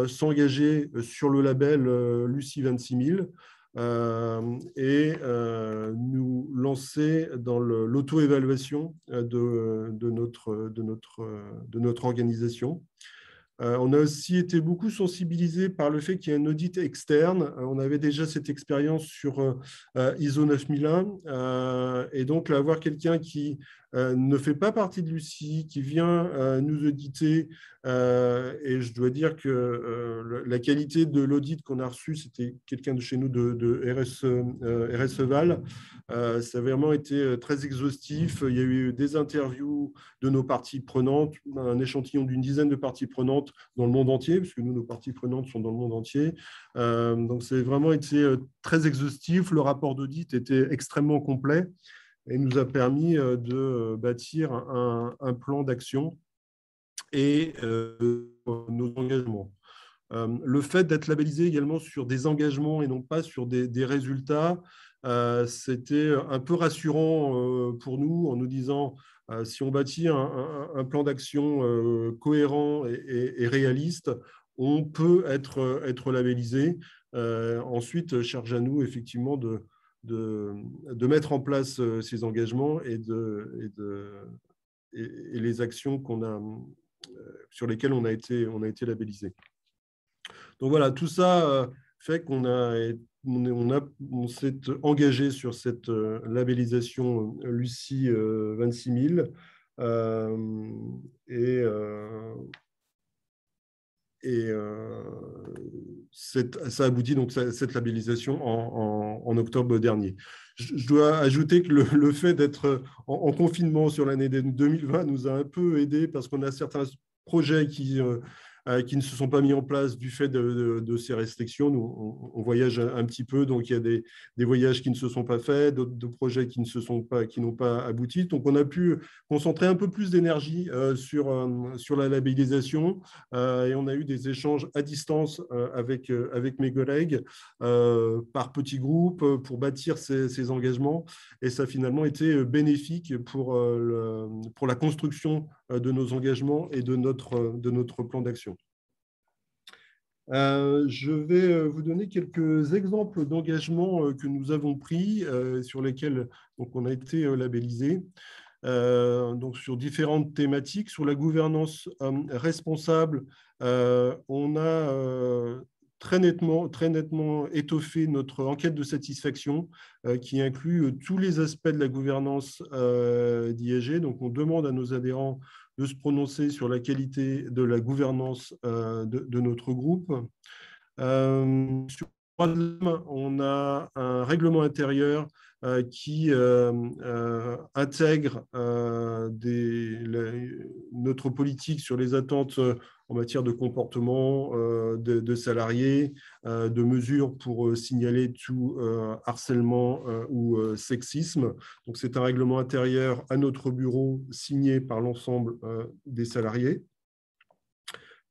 s'engager sur le label Lucie 26000 et nous lancer dans l'auto-évaluation de notre organisation. On a aussi été beaucoup sensibilisés par le fait qu'il y a un audit externe. On avait déjà cette expérience sur ISO 9001 et donc avoir quelqu'un qui ne fait pas partie de Lucie, qui vient nous auditer. Et je dois dire que la qualité de l'audit qu'on a reçu, c'était quelqu'un de chez nous de RSE Val. Ça a vraiment été très exhaustif. Il y a eu des interviews de nos parties prenantes, un échantillon d'une dizaine de parties prenantes dans le monde entier, puisque nous, nos parties prenantes sont dans le monde entier. Donc, c'est vraiment été très exhaustif. Le rapport d'audit était extrêmement complet et nous a permis de bâtir un plan d'action et nos engagements. Le fait d'être labellisé également sur des engagements et non pas sur des résultats, c'était un peu rassurant pour nous en nous disant si on bâtit un plan d'action cohérent et réaliste, on peut être labellisé. Ensuite, charge à nous effectivement de mettre en place ces engagements et les actions sur lesquelles on a été labellisé. Donc voilà, tout ça fait on s'est engagé sur cette labellisation Lucie 26000 et, ça aboutit donc à cette labellisation en octobre dernier. Je dois ajouter que le fait d'être en confinement sur l'année 2020 nous a un peu aidé parce qu'on a certains projets qui ne se sont pas mis en place du fait de ces restrictions. Nous, on voyage un petit peu, donc il y a des voyages qui ne se sont pas faits, d'autres projets qui n'ont pas abouti. Donc on a pu concentrer un peu plus d'énergie sur la labellisation et on a eu des échanges à distance avec mes collègues par petits groupes pour bâtir ces engagements. Et ça a finalement été bénéfique pour la construction de nos engagements et de notre plan d'action. Je vais vous donner quelques exemples d'engagements que nous avons pris, sur lesquels donc, on a été labellisés, donc sur différentes thématiques. Sur la gouvernance responsable, on a très nettement étoffé notre enquête de satisfaction qui inclut tous les aspects de la gouvernance d'IAG. Donc, on demande à nos adhérents de se prononcer sur la qualité de la gouvernance de notre groupe. Sur on a un règlement intérieur qui intègre notre politique sur les attentes en matière de comportement de salariés, de mesures pour signaler tout harcèlement ou sexisme. Donc, c'est un règlement intérieur à notre bureau signé par l'ensemble des salariés.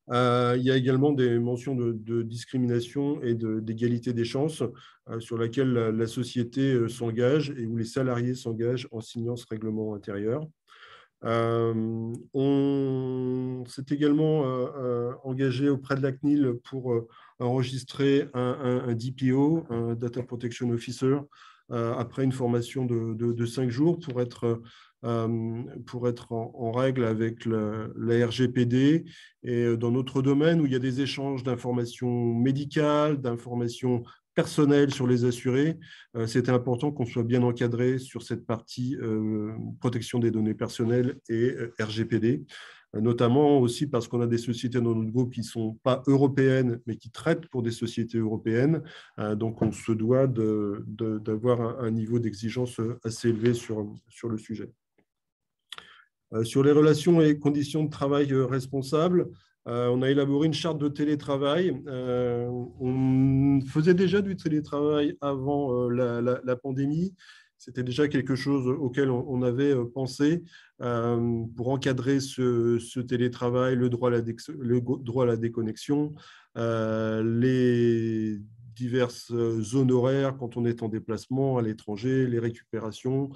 Il y a également des mentions de discrimination et d'égalité des chances sur laquelle la société s'engage et où les salariés s'engagent en signant ce règlement intérieur. On s'est également engagé auprès de la CNIL pour enregistrer un DPO, un Data Protection Officer, après une formation de 5 jours pour être en règle avec la RGPD. Et dans notre domaine où il y a des échanges d'informations médicales, d'informations personnelles sur les assurés, c'était important qu'on soit bien encadré sur cette partie protection des données personnelles et RGPD, notamment aussi parce qu'on a des sociétés dans notre groupe qui ne sont pas européennes, mais qui traitent pour des sociétés européennes. Donc, on se doit d'avoir un niveau d'exigence assez élevé sur le sujet. Sur les relations et conditions de travail responsables, on a élaboré une charte de télétravail. On faisait déjà du télétravail avant la pandémie. C'était déjà quelque chose auquel on avait pensé pour encadrer ce télétravail, le droit à la déconnexion, les diverses zones horaires quand on est en déplacement à l'étranger, les récupérations.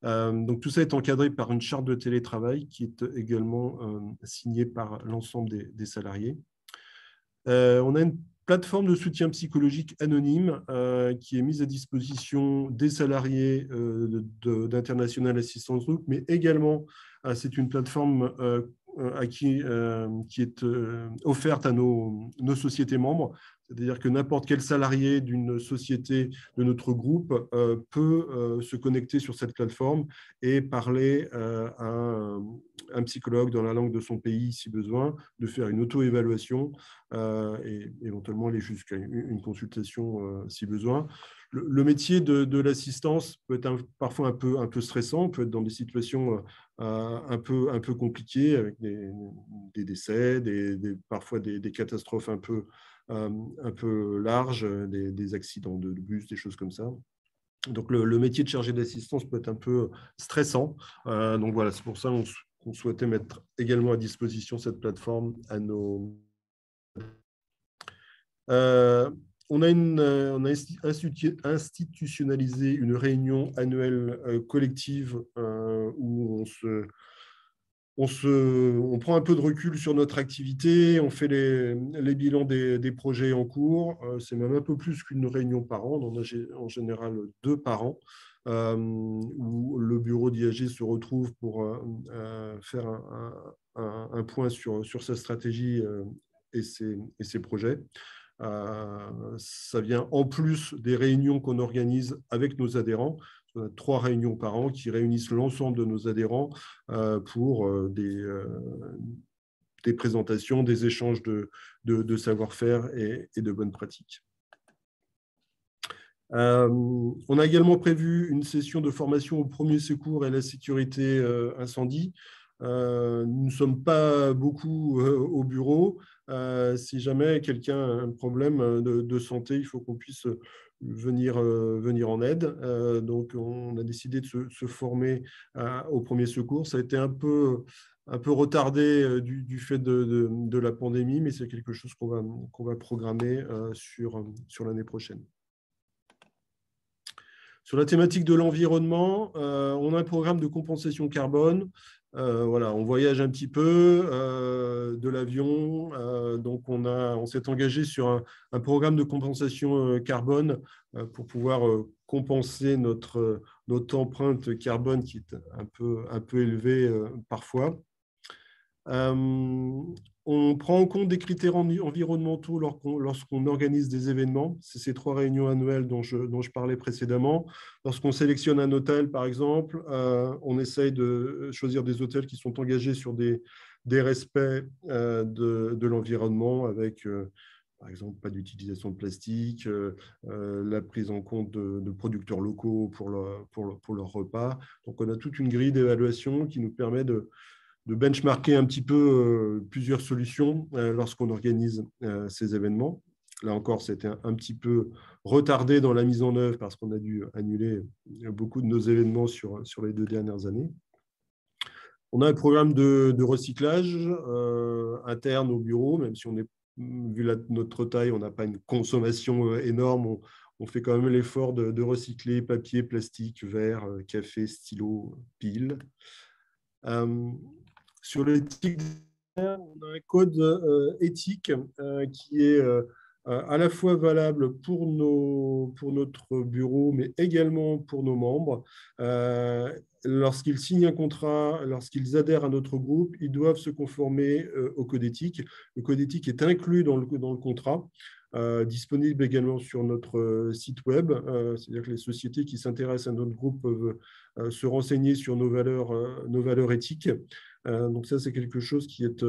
Donc, tout ça est encadré par une charte de télétravail qui est également signée par l'ensemble des salariés. On a une plateforme de soutien psychologique anonyme qui est mise à disposition des salariés d'International Assistance Group, mais également, c'est une plateforme qui est offerte à nos sociétés membres. C'est-à-dire que n'importe quel salarié d'une société de notre groupe peut se connecter sur cette plateforme et parler à un psychologue dans la langue de son pays si besoin, de faire une auto-évaluation et éventuellement aller jusqu'à une consultation si besoin. Le métier de l'assistance peut être parfois un peu stressant, on peut être dans des situations un peu compliquées avec des décès, parfois des catastrophes un peu larges, des accidents de bus, des choses comme ça. Donc, le métier de chargé d'assistance peut être un peu stressant. Donc, voilà, c'est pour ça qu'on souhaitait mettre également à disposition cette plateforme à nos... On a institutionnalisé une réunion annuelle collective où on prend un peu de recul sur notre activité, on fait les bilans des projets en cours. C'est même un peu plus qu'une réunion par an, on en a en général 2 par an, où le bureau d'IAG se retrouve pour faire un point sur sa stratégie et ses projets. Ça vient en plus des réunions qu'on organise avec nos adhérents. On a 3 réunions par an qui réunissent l'ensemble de nos adhérents pour des présentations, des échanges de savoir-faire et de bonnes pratiques. On a également prévu une session de formation au premier secours et à la sécurité incendie. Nous ne sommes pas beaucoup au bureau. Si jamais quelqu'un a un problème de santé, il faut qu'on puisse venir en aide. Donc, on a décidé de se former au premier secours. Ça a été un peu retardé du fait de la pandémie, mais c'est quelque chose qu'on va programmer sur l'année prochaine. Sur la thématique de l'environnement, on a un programme de compensation carbone. Voilà, on voyage un petit peu de l'avion. Donc, on s'est engagé sur un programme de compensation carbone pour pouvoir compenser notre empreinte carbone qui est un peu élevée parfois. On prend en compte des critères environnementaux lorsqu'on organise des événements. C'est ces 3 réunions annuelles dont je parlais précédemment. Lorsqu'on sélectionne un hôtel, par exemple, on essaye de choisir des hôtels qui sont engagés sur des respects de l'environnement avec, par exemple, pas d'utilisation de plastique, la prise en compte de producteurs locaux pour leur repas. Donc, on a toute une grille d'évaluation qui nous permet de benchmarker un petit peu plusieurs solutions lorsqu'on organise ces événements. Là encore, c'était un petit peu retardé dans la mise en œuvre parce qu'on a dû annuler beaucoup de nos événements sur les 2 dernières années. On a un programme de recyclage interne au bureau, même si vu notre taille, on n'a pas une consommation énorme. On fait quand même l'effort de recycler papier, plastique, verre, café, stylo, piles. Sur l'éthique, on a un code éthique qui est à la fois valable pour notre bureau, mais également pour nos membres. Lorsqu'ils signent un contrat, lorsqu'ils adhèrent à notre groupe, ils doivent se conformer au code éthique. Le code éthique est inclus dans le contrat. Disponible également sur notre site web. C'est-à-dire que les sociétés qui s'intéressent à notre groupe peuvent se renseigner sur nos valeurs éthiques. Donc ça, c'est quelque chose qui est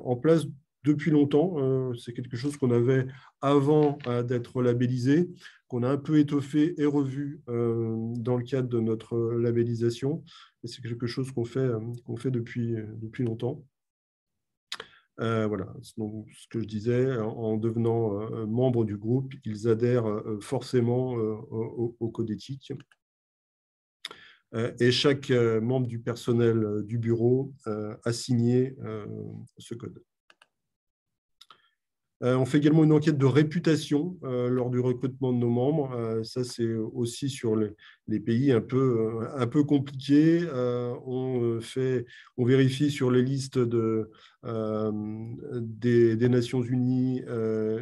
en place depuis longtemps. C'est quelque chose qu'on avait avant d'être labellisé, qu'on a un peu étoffé et revu dans le cadre de notre labellisation. Et c'est quelque chose qu'on fait depuis longtemps. Voilà, donc, ce que je disais, en devenant membre du groupe, ils adhèrent forcément au code éthique. Et chaque membre du personnel du bureau a signé ce code. On fait également une enquête de réputation lors du recrutement de nos membres. Ça, c'est aussi sur les pays un peu compliqués. On vérifie sur les listes des Nations Unies,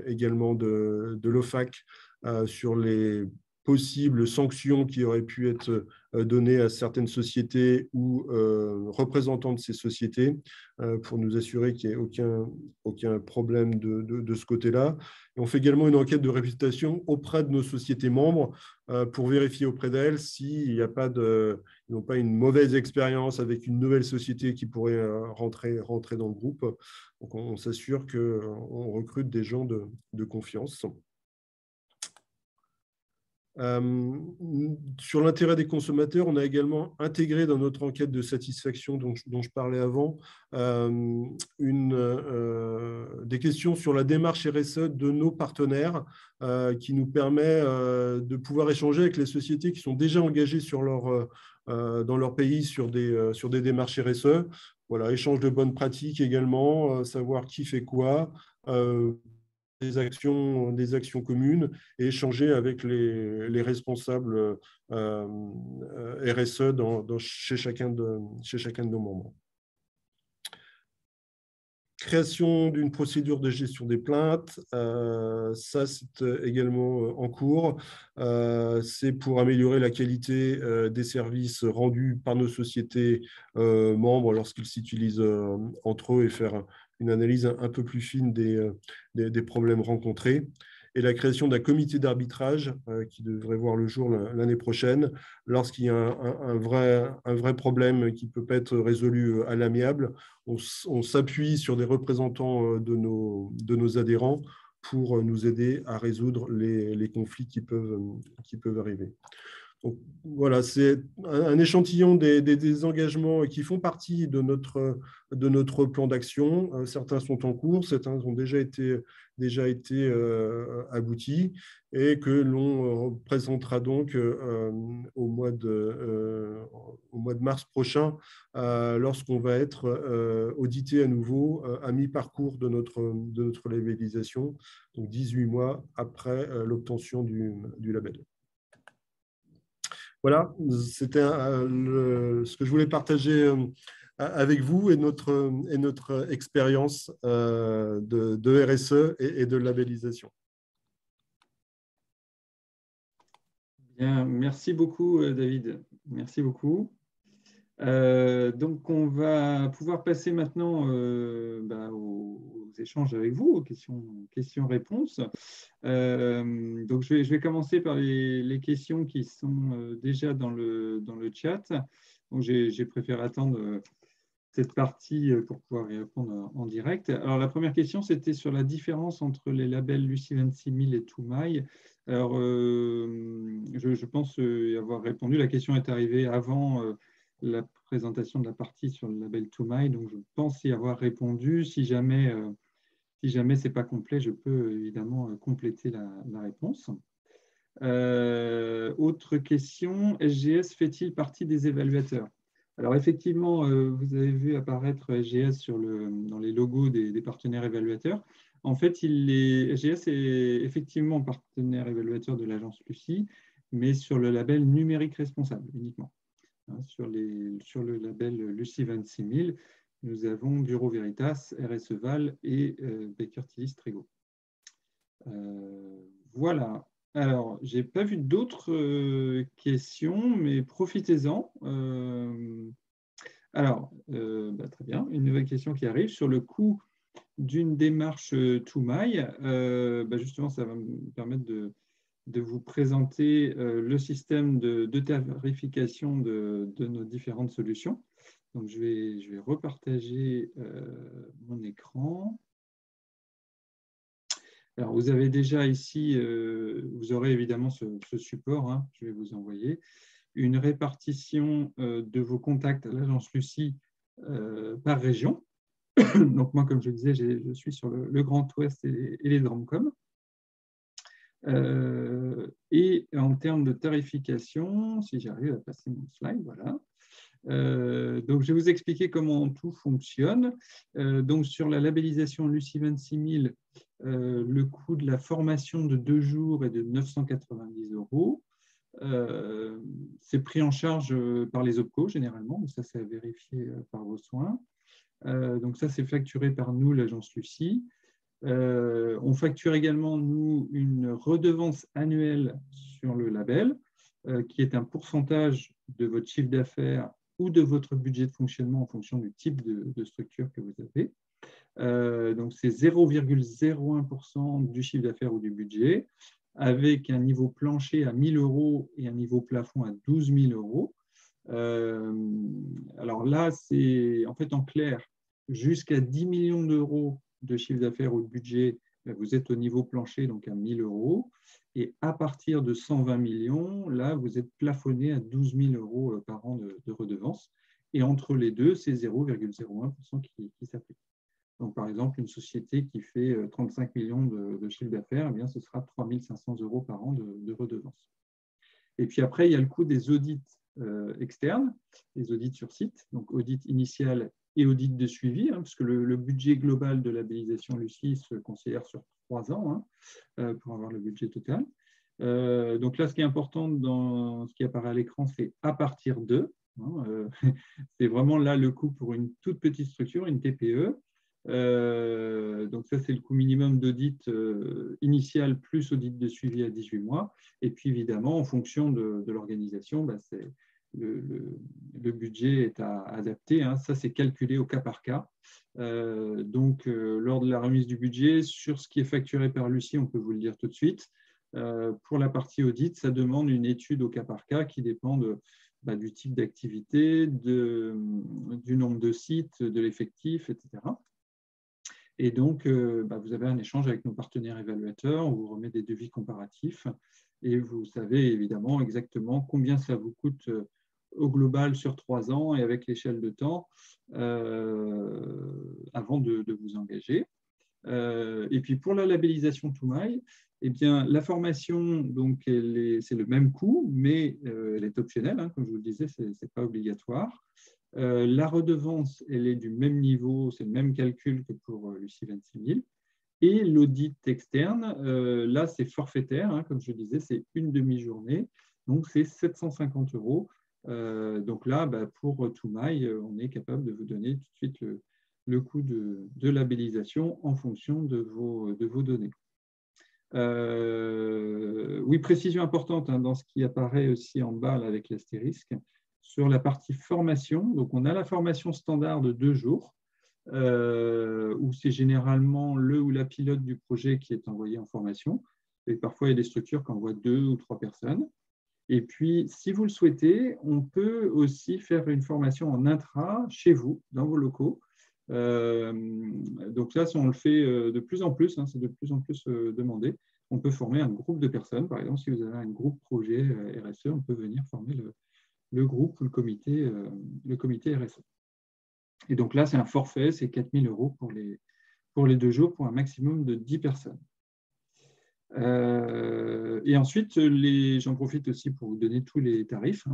également de l'OFAC, sur les possibles sanctions qui auraient pu être données à certaines sociétés ou représentants de ces sociétés pour nous assurer qu'il n'y ait aucun problème de ce côté-là. Et on fait également une enquête de réputation auprès de nos sociétés membres pour vérifier auprès d'elles s'ils n'ont pas une mauvaise expérience avec une nouvelle société qui pourrait rentrer dans le groupe. Donc, on s'assure qu'on recrute des gens de confiance. Sur l'intérêt des consommateurs, on a également intégré dans notre enquête de satisfaction dont je parlais avant des questions sur la démarche RSE de nos partenaires qui nous permet de pouvoir échanger avec les sociétés qui sont déjà engagées dans leur pays sur des démarches RSE. Voilà, échange de bonnes pratiques également, savoir qui fait quoi, des actions communes et échanger avec les responsables RSE chez chacun de nos membres. Création d'une procédure de gestion des plaintes, ça c'est également en cours. C'est pour améliorer la qualité des services rendus par nos sociétés membres lorsqu'ils s'utilisent entre eux et faire une analyse un peu plus fine des problèmes rencontrés, et la création d'un comité d'arbitrage qui devrait voir le jour l'année prochaine, lorsqu'il y a un vrai problème qui ne peut pas être résolu à l'amiable. On s'appuie sur des représentants de nos adhérents pour nous aider à résoudre les conflits qui peuvent arriver. Donc, voilà, c'est un échantillon des engagements qui font partie de notre plan d'action. Certains sont en cours, certains ont déjà été aboutis et que l'on présentera donc au mois de mars prochain, lorsqu'on va être audité à nouveau à mi-parcours de notre labellisation, donc 18 mois après l'obtention du label. Voilà, c'était ce que je voulais partager avec vous et notre expérience de RSE et de labellisation. Bien, merci beaucoup, David. Merci beaucoup. Donc, on va pouvoir passer maintenant aux échanges avec vous, aux questions-réponses. Donc, je vais commencer par les questions qui sont déjà dans le chat. Donc, j'ai préféré attendre cette partie pour pouvoir y répondre en direct. Alors, la première question, c'était sur la différence entre les labels Lucie 26000 et Toumaï. Alors, je pense y avoir répondu. La question est arrivée avant la présentation de la partie sur le label Toumaï, donc je pense y avoir répondu. Si jamais ce n'est pas complet, je peux évidemment compléter la réponse. Autre question, SGS fait-il partie des évaluateurs? Alors effectivement, vous avez vu apparaître SGS dans les logos des partenaires évaluateurs. En fait, SGS est effectivement partenaire évaluateur de l'agence Lucie, mais sur le label numérique responsable uniquement. Sur le label Lucie 26000, nous avons Bureau Veritas, RSE Val et Baker Tilly Strego. Voilà. Alors, je n'ai pas vu d'autres questions, mais profitez-en. Très bien. Une nouvelle question qui arrive sur le coût d'une démarche Toumaï. Justement, ça va me permettre de vous présenter le système de tarification de nos différentes solutions. Donc, je vais repartager mon écran. Alors, vous avez déjà ici, vous aurez évidemment ce support, hein, je vais vous envoyer, une répartition de vos contacts à l'agence Lucie par région. Donc, moi, comme je le disais, je suis sur le Grand Ouest et les Dromcom. Et en termes de tarification, si j'arrive à passer mon slide, voilà. Donc, je vais vous expliquer comment tout fonctionne. Donc, sur la labellisation Lucie 26000, le coût de la formation de 2 jours est de 990 €. C'est pris en charge par les OPCO généralement, mais ça, c'est à vérifier par vos soins. Donc, ça, c'est facturé par nous, l'agence Lucie. On facture également, nous, une redevance annuelle sur le label, qui est un pourcentage de votre chiffre d'affaires ou de votre budget de fonctionnement en fonction du type de structure que vous avez. Donc, c'est 0,01% du chiffre d'affaires ou du budget, avec un niveau plancher à 1 000 € et un niveau plafond à 12 000 €. Alors là, c'est en fait en clair, jusqu'à 10 millions d'euros de chiffre d'affaires ou de budget, vous êtes au niveau plancher, donc à 1 000 €. Et à partir de 120 millions, là, vous êtes plafonné à 12 000 € par an de redevance. Et entre les deux, c'est 0,01% qui s'applique. Donc, par exemple, une société qui fait 35 millions de chiffre d'affaires, eh bien, ce sera 3 500 € par an de redevance. Et puis après, il y a le coût des audits externes, les audits sur site, donc audit initial et audit de suivi, hein, parce que le budget global de labellisation Lucie se considère sur 3 ans pour avoir le budget total. Donc là, ce qui est important dans ce qui apparaît à l'écran, c'est à partir de. C'est vraiment là le coût pour une toute petite structure, une TPE. Donc ça, c'est le coût minimum d'audit initial plus audit de suivi à 18 mois. Et puis évidemment, en fonction de l'organisation, le budget est à adapter. Hein. Ça, c'est calculé au cas par cas. Donc, lors de la remise du budget, sur ce qui est facturé par Lucie, on peut vous le dire tout de suite. Pour la partie audit, ça demande une étude au cas par cas qui dépend du type d'activité, du nombre de sites, de l'effectif, etc. Et donc, vous avez un échange avec nos partenaires évaluateurs, on vous remet des devis comparatifs et vous savez évidemment exactement combien ça vous coûte au global sur 3 ans et avec l'échelle de temps avant de vous engager. Et puis pour la labellisation Toumaï, eh bien, la formation, c'est le même coût, mais elle est optionnelle, hein, comme je vous le disais, ce n'est pas obligatoire. La redevance, elle est du même niveau, c'est le même calcul que pour Lucie 26 000. Et l'audit externe, là, c'est forfaitaire, hein, comme je disais, c'est une demi-journée, donc c'est 750 €. Donc là, pour Toumaï, on est capable de vous donner tout de suite le coût de labellisation en fonction de vos données. Oui, précision importante hein, dans ce qui apparaît aussi en bas là, avec l'astérisque. Sur la partie formation, donc on a la formation standard de 2 jours, où c'est généralement le ou la pilote du projet qui est envoyé en formation. Et parfois, il y a des structures qui envoient 2 ou 3 personnes. Et puis, si vous le souhaitez, on peut aussi faire une formation en intra chez vous, dans vos locaux. Donc là, on le fait de plus en plus, hein, c'est de plus en plus demandé. On peut former un groupe de personnes. Par exemple, si vous avez un groupe projet RSE, on peut venir former le groupe ou le comité RSE. Et donc là, c'est un forfait, c'est 4 000 € pour les 2 jours, pour un maximum de 10 personnes. Et ensuite, j'en profite aussi pour vous donner tous les tarifs.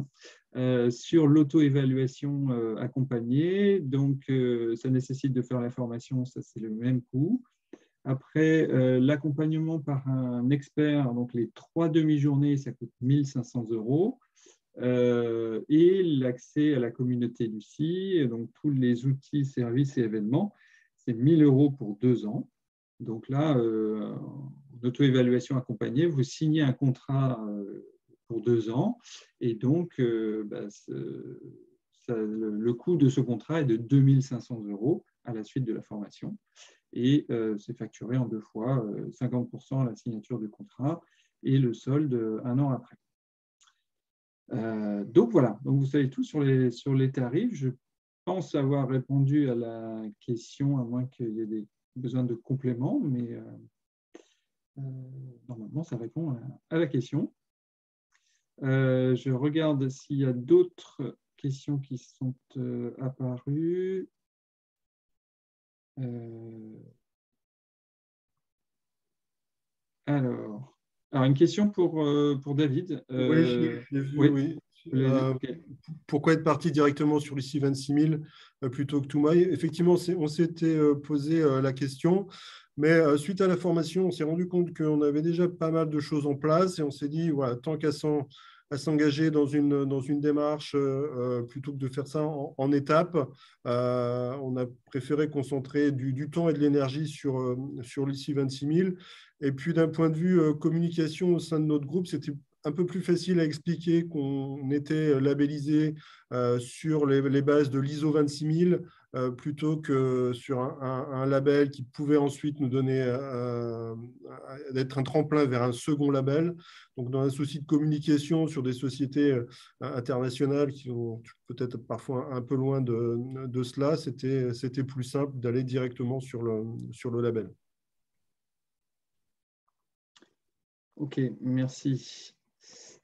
Hein. Sur l'auto-évaluation accompagnée, donc ça nécessite de faire la formation, ça c'est le même coût. Après, l'accompagnement par un expert, donc les 3 demi-journées, ça coûte 1 500 €. Et l'accès à la communauté Lucie, donc tous les outils, services et événements, c'est 1 000 € pour 2 ans. Donc là, auto-évaluation accompagnée, vous signez un contrat pour 2 ans et donc le coût de ce contrat est de 2 500 € à la suite de la formation et c'est facturé en 2 fois, 50% à la signature du contrat et le solde 1 an après. Donc voilà, donc vous savez tout sur les tarifs. Je pense avoir répondu à la question, à moins qu'il y ait des besoins de compléments, mais normalement, ça répond à la question. Je regarde s'il y a d'autres questions qui sont apparues. Alors, une question pour David. Oui, j'ai vu, oui. Okay. Pourquoi être parti directement sur Lucie 26 000 plutôt que Toumaï? Effectivement, on s'était posé la question, mais suite à la formation, on s'est rendu compte qu'on avait déjà pas mal de choses en place et on s'est dit, voilà, tant qu'à s'engager dans une démarche plutôt que de faire ça en étapes, on a préféré concentrer du temps et de l'énergie sur Lucie 26 000. Et puis, d'un point de vue communication au sein de notre groupe, c'était un peu plus facile à expliquer qu'on était labellisé sur les bases de l'ISO 26 000 plutôt que sur un label qui pouvait ensuite nous donner d'être un tremplin vers un second label. Donc, dans un souci de communication sur des sociétés internationales qui sont peut-être parfois un peu loin de cela, c'était plus simple d'aller directement sur le label. Ok, merci.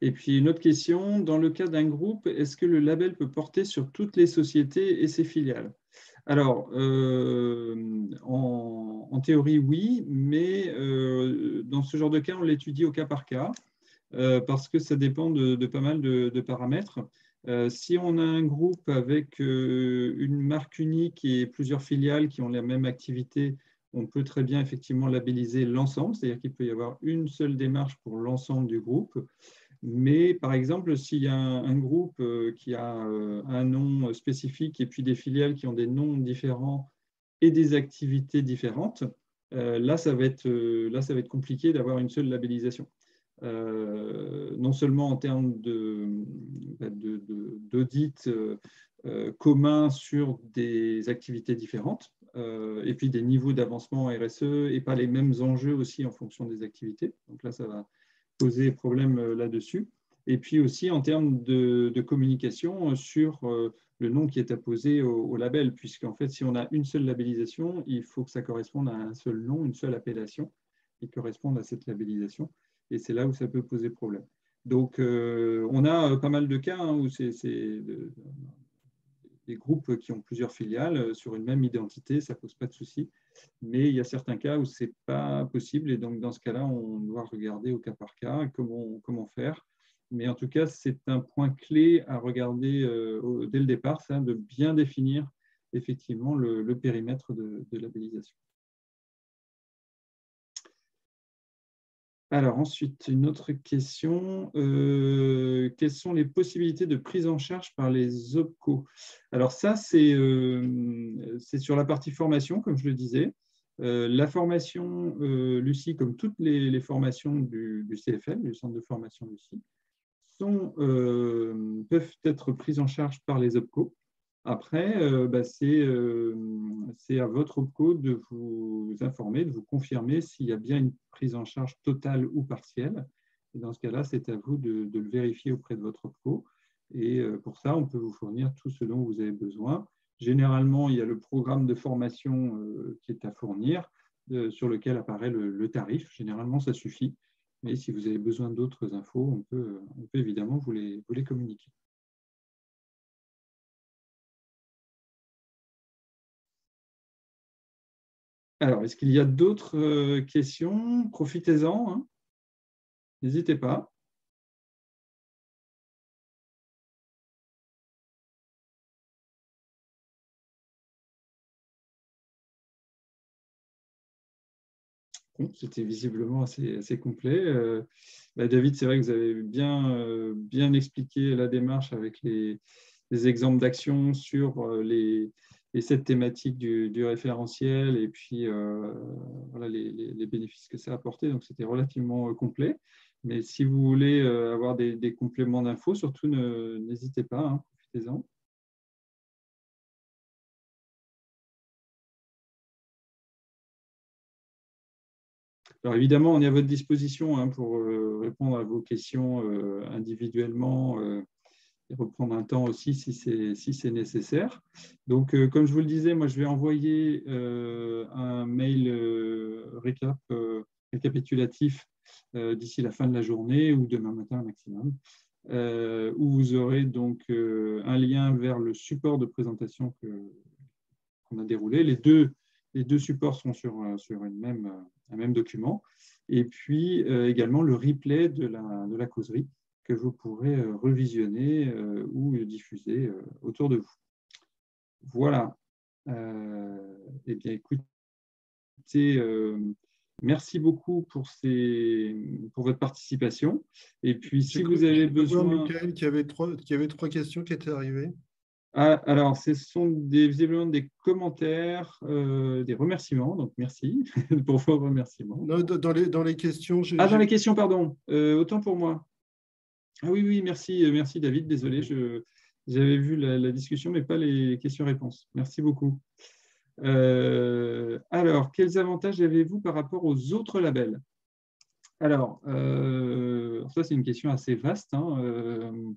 Et puis une autre question, dans le cas d'un groupe, est-ce que le label peut porter sur toutes les sociétés et ses filiales? Alors, en théorie, oui, mais dans ce genre de cas, on l'étudie au cas par cas, parce que ça dépend de pas mal de paramètres. Si on a un groupe avec une marque unique et plusieurs filiales qui ont la même activité, on peut très bien effectivement labelliser l'ensemble, c'est-à-dire qu'il peut y avoir une seule démarche pour l'ensemble du groupe. Mais par exemple, s'il y a un groupe qui a un nom spécifique et puis des filiales qui ont des noms différents et des activités différentes, là, ça va être compliqué d'avoir une seule labellisation. Non seulement en termes de d'audit commun sur des activités différentes, et puis des niveaux d'avancement RSE et pas les mêmes enjeux aussi en fonction des activités. Donc là, ça va poser problème là-dessus. Et puis aussi en termes de communication sur le nom qui est apposé au label, puisqu'en fait, si on a une seule labellisation, il faut que ça corresponde à un seul nom, une seule appellation qui corresponde à cette labellisation. Et c'est là où ça peut poser problème. Donc, on a pas mal de cas où c'est des groupes qui ont plusieurs filiales sur une même identité, ça ne pose pas de souci. Mais il y a certains cas où ce n'est pas possible. Et donc, dans ce cas-là, on doit regarder au cas par cas comment faire. Mais en tout cas, c'est un point clé à regarder dès le départ, ça, de bien définir effectivement le périmètre de labellisation. Alors ensuite, une autre question. Quelles sont les possibilités de prise en charge par les OPCO? Alors ça, c'est sur la partie formation, comme je le disais. La formation Lucie, comme toutes les formations du CFL, du Centre de formation Lucie, peuvent être prises en charge par les OPCO. Après, c'est à votre OPCO de vous informer, de vous confirmer s'il y a bien une prise en charge totale ou partielle. Et dans ce cas-là, c'est à vous de le vérifier auprès de votre OPCO. Et pour ça, on peut vous fournir tout ce dont vous avez besoin. Généralement, il y a le programme de formation qui est à fournir, sur lequel apparaît le tarif. Généralement, ça suffit. Mais si vous avez besoin d'autres infos, on peut évidemment vous les communiquer. Alors, est-ce qu'il y a d'autres questions? Profitez-en, hein. N'hésitez pas. Bon, c'était visiblement assez complet. David, c'est vrai que vous avez bien expliqué la démarche avec les exemples d'action sur les 7 thématiques du référentiel et puis voilà, les bénéfices que ça a apporté. Donc, c'était relativement complet. Mais si vous voulez avoir des compléments d'infos, surtout n'hésitez pas, hein, profitez-en. Alors évidemment, on est à votre disposition hein, pour répondre à vos questions individuellement et reprendre un temps aussi si c'est nécessaire. Donc, comme je vous le disais, moi, je vais envoyer un mail récapitulatif d'ici la fin de la journée ou demain matin maximum, où vous aurez donc un lien vers le support de présentation qu'on a déroulé. Les deux supports sont sur un même document. Et puis également le replay de la causerie que vous pourrez revisionner ou diffuser autour de vous. Voilà. Eh bien, écoutez, merci beaucoup pour votre participation. Et puis, si vous avez besoin… Michael, qui avait trois questions qui étaient arrivées. Ah, alors, ce sont visiblement des commentaires, des remerciements. Donc, merci pour vos remerciements. Non, dans les questions… dans les questions, pardon. Autant pour moi. Ah oui, merci David. Désolé, j'avais vu la discussion, mais pas les questions-réponses. Merci beaucoup. Alors, quels avantages avez-vous par rapport aux autres labels? Alors, ça, c'est une question assez vaste. Hein.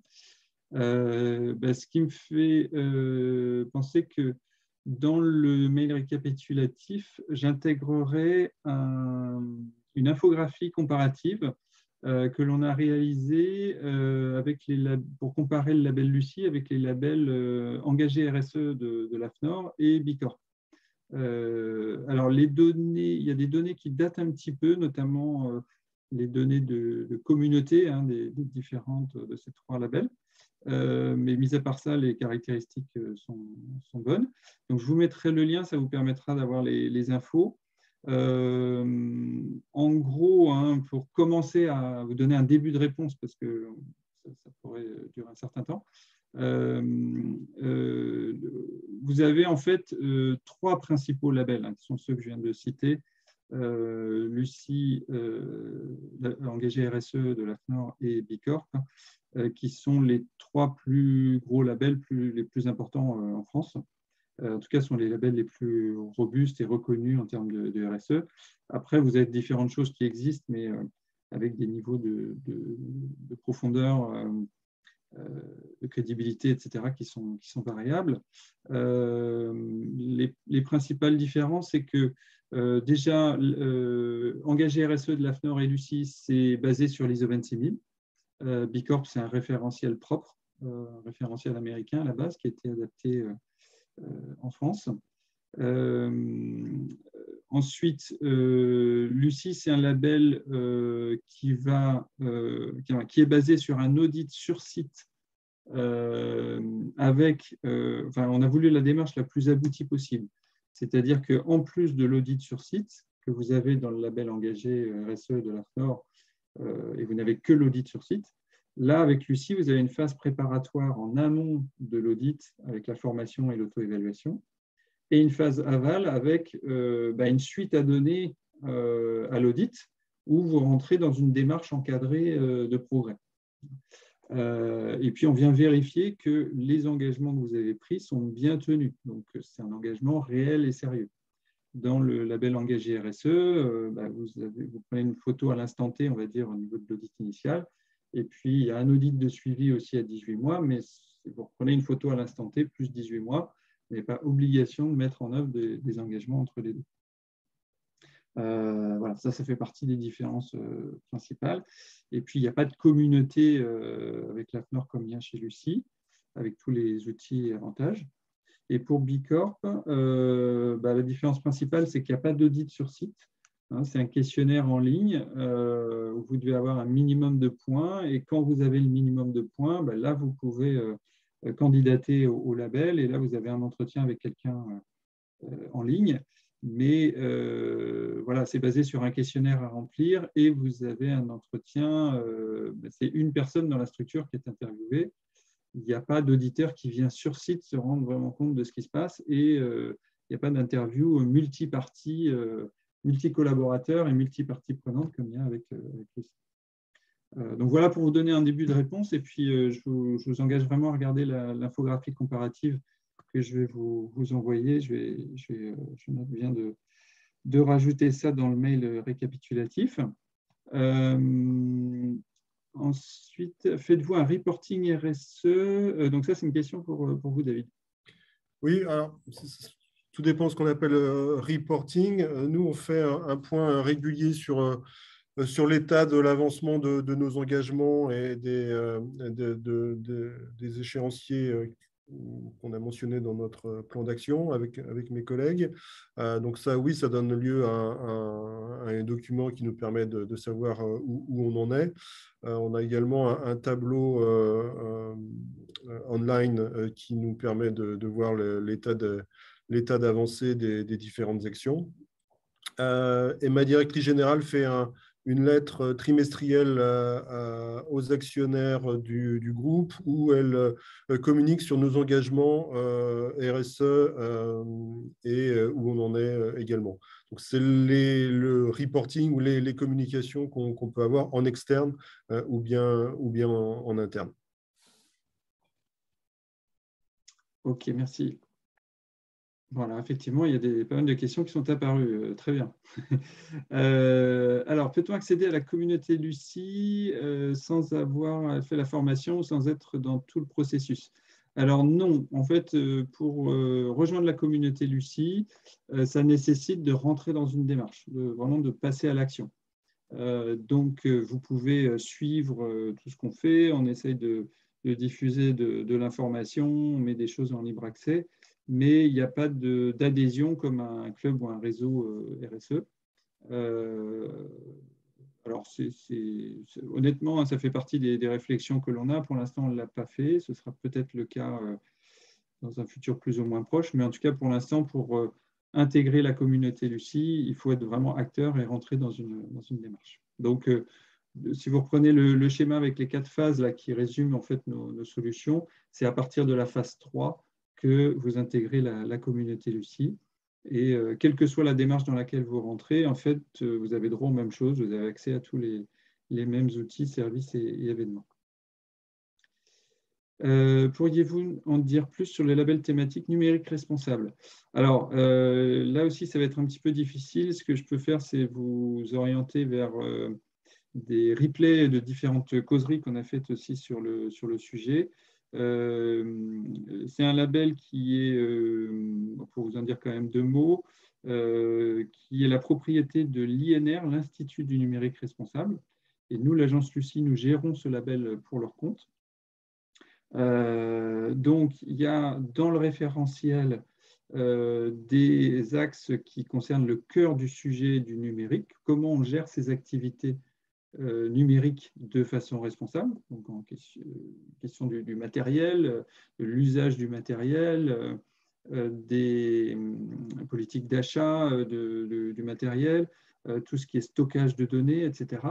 Ce qui me fait penser que dans le mail récapitulatif, j'intégrerai une infographie comparative que l'on a réalisée pour comparer le label Lucie avec les labels engagés RSE de l'AFNOR et Bicorp. Alors, il y a des données qui datent un petit peu, notamment les données de communauté hein, des différentes de ces 3 labels. Mais mis à part ça, les caractéristiques sont bonnes. Donc, je vous mettrai le lien, ça vous permettra d'avoir les infos. En gros, hein, pour commencer à vous donner un début de réponse, parce que ça pourrait durer un certain temps, vous avez en fait 3 principaux labels, hein, qui sont ceux que je viens de citer. Lucie, engagée RSE de l'AFNOR et Bicorp. qui sont les 3 plus gros labels les plus importants en France. En tout cas, ce sont les labels les plus robustes et reconnus en termes de RSE. Après, vous avez différentes choses qui existent, mais avec des niveaux de profondeur, de crédibilité, etc., qui sont variables. Les principales différences, c'est que déjà, Engagé RSE de l'AFNOR et Lucie, c'est basé sur l'ISO 26000. Bicorp, c'est un référentiel propre, un référentiel américain à la base, qui a été adapté en France. Ensuite, Lucie, c'est un label qui est basé sur un audit sur site avec, on a voulu la démarche la plus aboutie possible. C'est-à-dire qu'en plus de l'audit sur site que vous avez dans le label engagé RSE de l'AFNOR, et vous n'avez que l'audit sur site, là, avec Lucie, vous avez une phase préparatoire en amont de l'audit avec la formation et l'auto-évaluation, et une phase aval avec une suite à donner à l'audit où vous rentrez dans une démarche encadrée de progrès. Et puis, on vient vérifier que les engagements que vous avez pris sont bien tenus. Donc, c'est un engagement réel et sérieux. Dans le label engagé RSE, vous prenez une photo à l'instant T, on va dire, au niveau de l'audit initial. Et puis, il y a un audit de suivi aussi à 18 mois, mais vous reprenez une photo à l'instant T plus 18 mois. Vous n'avez pas obligation de mettre en œuvre des engagements entre les deux. Voilà, ça fait partie des différences principales. Et puis, il n'y a pas de communauté avec l'AFNOR comme il y a chez Lucie, avec tous les outils et avantages. Et pour Bicorp, la différence principale, c'est qu'il n'y a pas d'audit sur site. C'est un questionnaire en ligne où vous devez avoir un minimum de points. Et quand vous avez le minimum de points, là, vous pouvez candidater au label. Et là, vous avez un entretien avec quelqu'un en ligne. Mais voilà, c'est basé sur un questionnaire à remplir et vous avez un entretien. C'est une personne dans la structure qui est interviewée. Il n'y a pas d'auditeur qui vient sur site se rendre vraiment compte de ce qui se passe et il n'y a pas d'interview multipartie, multicollaborateurs et multiparties prenantes comme il y a avec Lucie. Donc voilà pour vous donner un début de réponse et puis je vous engage vraiment à regarder l'infographie comparative que je vais vous envoyer. Je viens de rajouter ça dans le mail récapitulatif. Ensuite, faites-vous un reporting RSE? Donc ça, c'est une question pour vous, David. Oui, alors, tout dépend de ce qu'on appelle reporting. Nous, on fait un point régulier sur l'état de l'avancement de nos engagements et des échéanciers qu'on a mentionnés dans notre plan d'action avec mes collègues. Donc ça, oui, ça donne lieu à un document qui nous permet de savoir où on en est. On a également un tableau online qui nous permet de voir l'état d'avancée des différentes actions. Et ma directrice générale fait une lettre trimestrielle aux actionnaires du groupe où elle communique sur nos engagements RSE et où on en est également. Donc, c'est le reporting ou les communications qu'on peut avoir en externe ou bien en interne. Ok, merci. Voilà, effectivement, il y a pas mal de questions qui sont apparues. Très bien. Alors, peut-on accéder à la communauté Lucie sans avoir fait la formation ou sans être dans tout le processus? Alors non, en fait, pour rejoindre la communauté Lucie, ça nécessite de rentrer dans une démarche, vraiment de passer à l'action. Donc, vous pouvez suivre tout ce qu'on fait. On essaye de diffuser de l'information, on met des choses en libre accès, mais il n'y a pas d'adhésion comme un club ou un réseau RSE. Alors, honnêtement, ça fait partie des réflexions que l'on a. Pour l'instant, on ne l'a pas fait. Ce sera peut-être le cas dans un futur plus ou moins proche. Mais en tout cas, pour l'instant, pour intégrer la communauté Lucie, il faut être vraiment acteur et rentrer dans une démarche. Donc, si vous reprenez le schéma avec les 4 phases là, qui résument en fait nos solutions, c'est à partir de la phase 3 que vous intégrez la communauté Lucie. Et quelle que soit la démarche dans laquelle vous rentrez, en fait, vous avez droit aux mêmes choses, vous avez accès à tous les mêmes outils, services et événements. Pourriez-vous en dire plus sur les labels thématiques numériques responsables? Alors, là aussi, ça va être un petit peu difficile. Ce que je peux faire, c'est vous orienter vers des replays de différentes causeries qu'on a faites aussi sur le sujet. C'est un label qui est, pour vous en dire quand même deux mots, qui est la propriété de l'INR, l'Institut du numérique responsable. Et nous, l'agence Lucie, nous gérons ce label pour leur compte. Donc, il y a dans le référentiel des axes qui concernent le cœur du sujet du numérique, comment on gère ces activités numériques de façon responsable, donc en question du matériel, de l'usage du matériel, des politiques d'achat du matériel, tout ce qui est stockage de données, etc.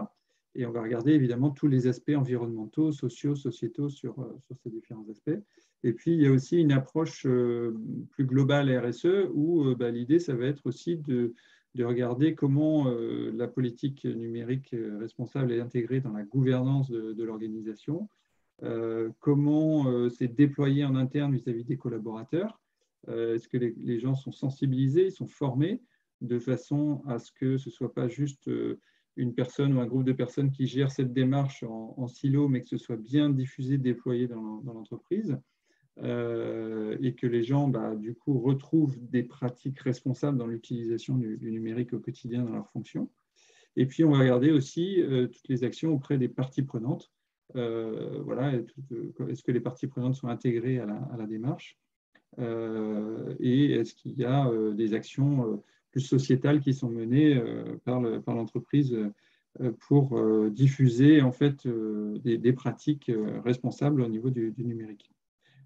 Et on va regarder évidemment tous les aspects environnementaux, sociaux, sociétaux sur ces différents aspects. Et puis, il y a aussi une approche plus globale RSE où l'idée, ça va être aussi de regarder comment la politique numérique responsable est intégrée dans la gouvernance de l'organisation, comment c'est déployé en interne vis-à-vis des collaborateurs. Est-ce que les gens sont sensibilisés, ils sont formés de façon à ce que ce ne soit pas juste une personne ou un groupe de personnes qui gèrent cette démarche en silo, mais que ce soit bien diffusé, déployé dans l'entreprise, et que les gens, du coup, retrouvent des pratiques responsables dans l'utilisation du numérique au quotidien dans leurs fonctions. Et puis, on va regarder aussi toutes les actions auprès des parties prenantes. Voilà, est-ce que les parties prenantes sont intégrées à la démarche, et est-ce qu'il y a des actions plus sociétales qui sont menées par l'entreprise pour diffuser en fait des pratiques responsables au niveau du numérique.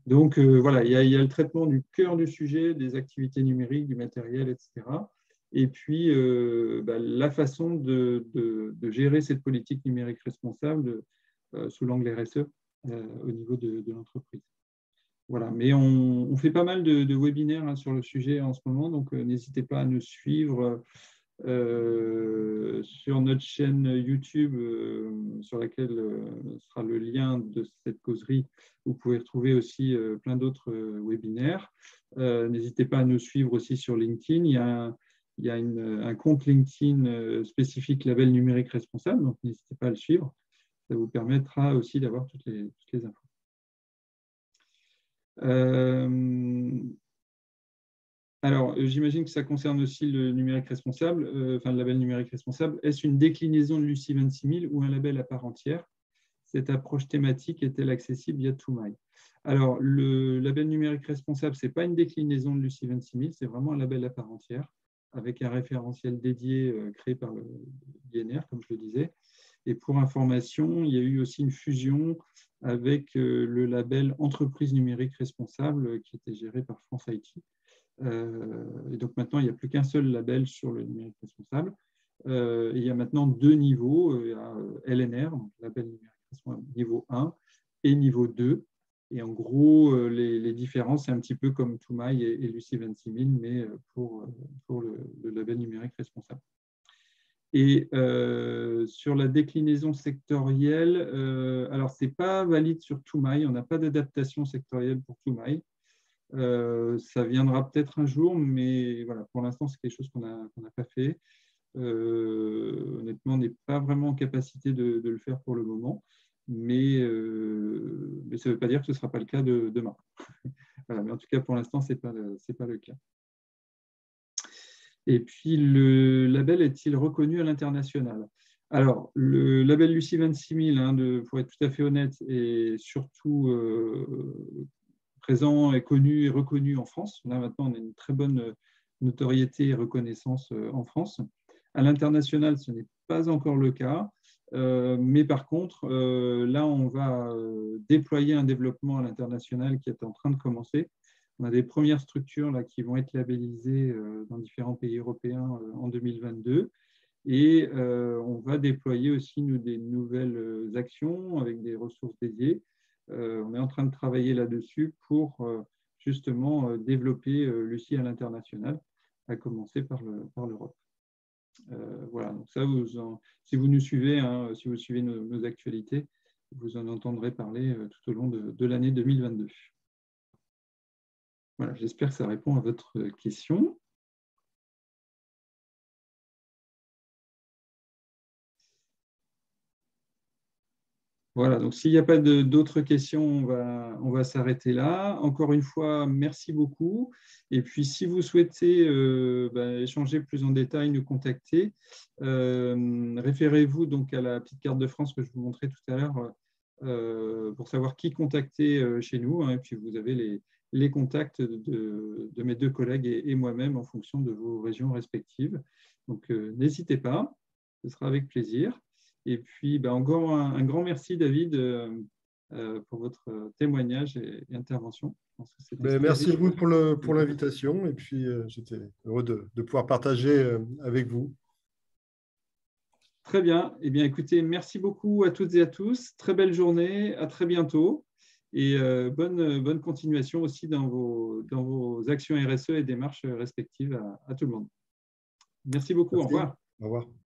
Donc voilà, il y a le traitement du cœur du sujet, des activités numériques, du matériel, etc. Et puis la façon de gérer cette politique numérique responsable sous l'angle RSE au niveau de l'entreprise. Voilà, mais on fait pas mal de webinaires sur le sujet en ce moment, donc n'hésitez pas à nous suivre sur notre chaîne YouTube sur laquelle sera le lien de cette causerie. Vous pouvez retrouver aussi plein d'autres webinaires. N'hésitez pas à nous suivre aussi sur LinkedIn. Il y a un compte LinkedIn spécifique label numérique responsable, donc n'hésitez pas à le suivre. Ça vous permettra aussi d'avoir toutes les infos. Alors, j'imagine que ça concerne aussi le numérique responsable, le label numérique responsable. Est-ce une déclinaison de Lucie 26000 ou un label à part entière? Cette approche thématique est-elle accessible via Toomai? Alors, le label numérique responsable, ce n'est pas une déclinaison de Lucie 26000, c'est vraiment un label à part entière, avec un référentiel dédié créé par le l'INR, comme je le disais. Et pour information, il y a eu aussi une fusion avec le label Entreprise numérique responsable qui était géré par France IT. Et donc maintenant, il n'y a plus qu'un seul label sur le numérique responsable. Il y a maintenant deux niveaux. Il y a LNR, donc label numérique responsable niveau 1 et niveau 2. Et en gros, les différences, c'est un petit peu comme Toomai et Lucie 26000, mais pour le label numérique responsable. Et sur la déclinaison sectorielle, alors ce n'est pas valide sur Toomai, on n'a pas d'adaptation sectorielle pour Toomai. Ça viendra peut-être un jour, mais voilà, pour l'instant, c'est quelque chose qu'on n'a pas fait. Honnêtement, on n'est pas vraiment en capacité de le faire pour le moment, mais ça ne veut pas dire que ce ne sera pas le cas demain. Voilà, mais en tout cas, pour l'instant, ce n'est pas le cas. Et puis, le label est-il reconnu à l'international? Alors, le label Lucie 26000, pour être tout à fait honnête, est surtout présent et connu et reconnu en France. Là, maintenant, on a une très bonne notoriété et reconnaissance en France. À l'international, ce n'est pas encore le cas. Mais par contre, là, on va déployer un développement à l'international qui est en train de commencer. On a des premières structures là, qui vont être labellisées dans différents pays européens en 2022. Et on va déployer aussi des nouvelles actions avec des ressources dédiées. On est en train de travailler là-dessus pour justement développer Lucie à l'international, à commencer par l'Europe. Voilà, donc ça, si vous nous suivez, si vous suivez nos actualités, vous en entendrez parler tout au long de l'année 2022. Voilà, j'espère que ça répond à votre question. Voilà, donc s'il n'y a pas d'autres questions, on va s'arrêter là. Encore une fois, merci beaucoup. Et puis, si vous souhaitez échanger plus en détail, nous contacter, référez-vous donc à la petite carte de France que je vous montrais tout à l'heure pour savoir qui contacter chez nous. Hein, et puis, vous avez les contacts de mes deux collègues et moi-même en fonction de vos régions respectives. Donc, n'hésitez pas, ce sera avec plaisir. Et puis, encore un grand merci, David, pour votre témoignage et intervention. Je pense que Merci à vous riche. pour l'invitation. Et puis, j'étais heureux de pouvoir partager avec vous. Très bien. Eh bien, écoutez, merci beaucoup à toutes et à tous. Très belle journée. À très bientôt. Et bonne continuation aussi dans vos actions RSE et démarches respectives à tout le monde. Merci beaucoup. Merci. Au revoir. Au revoir.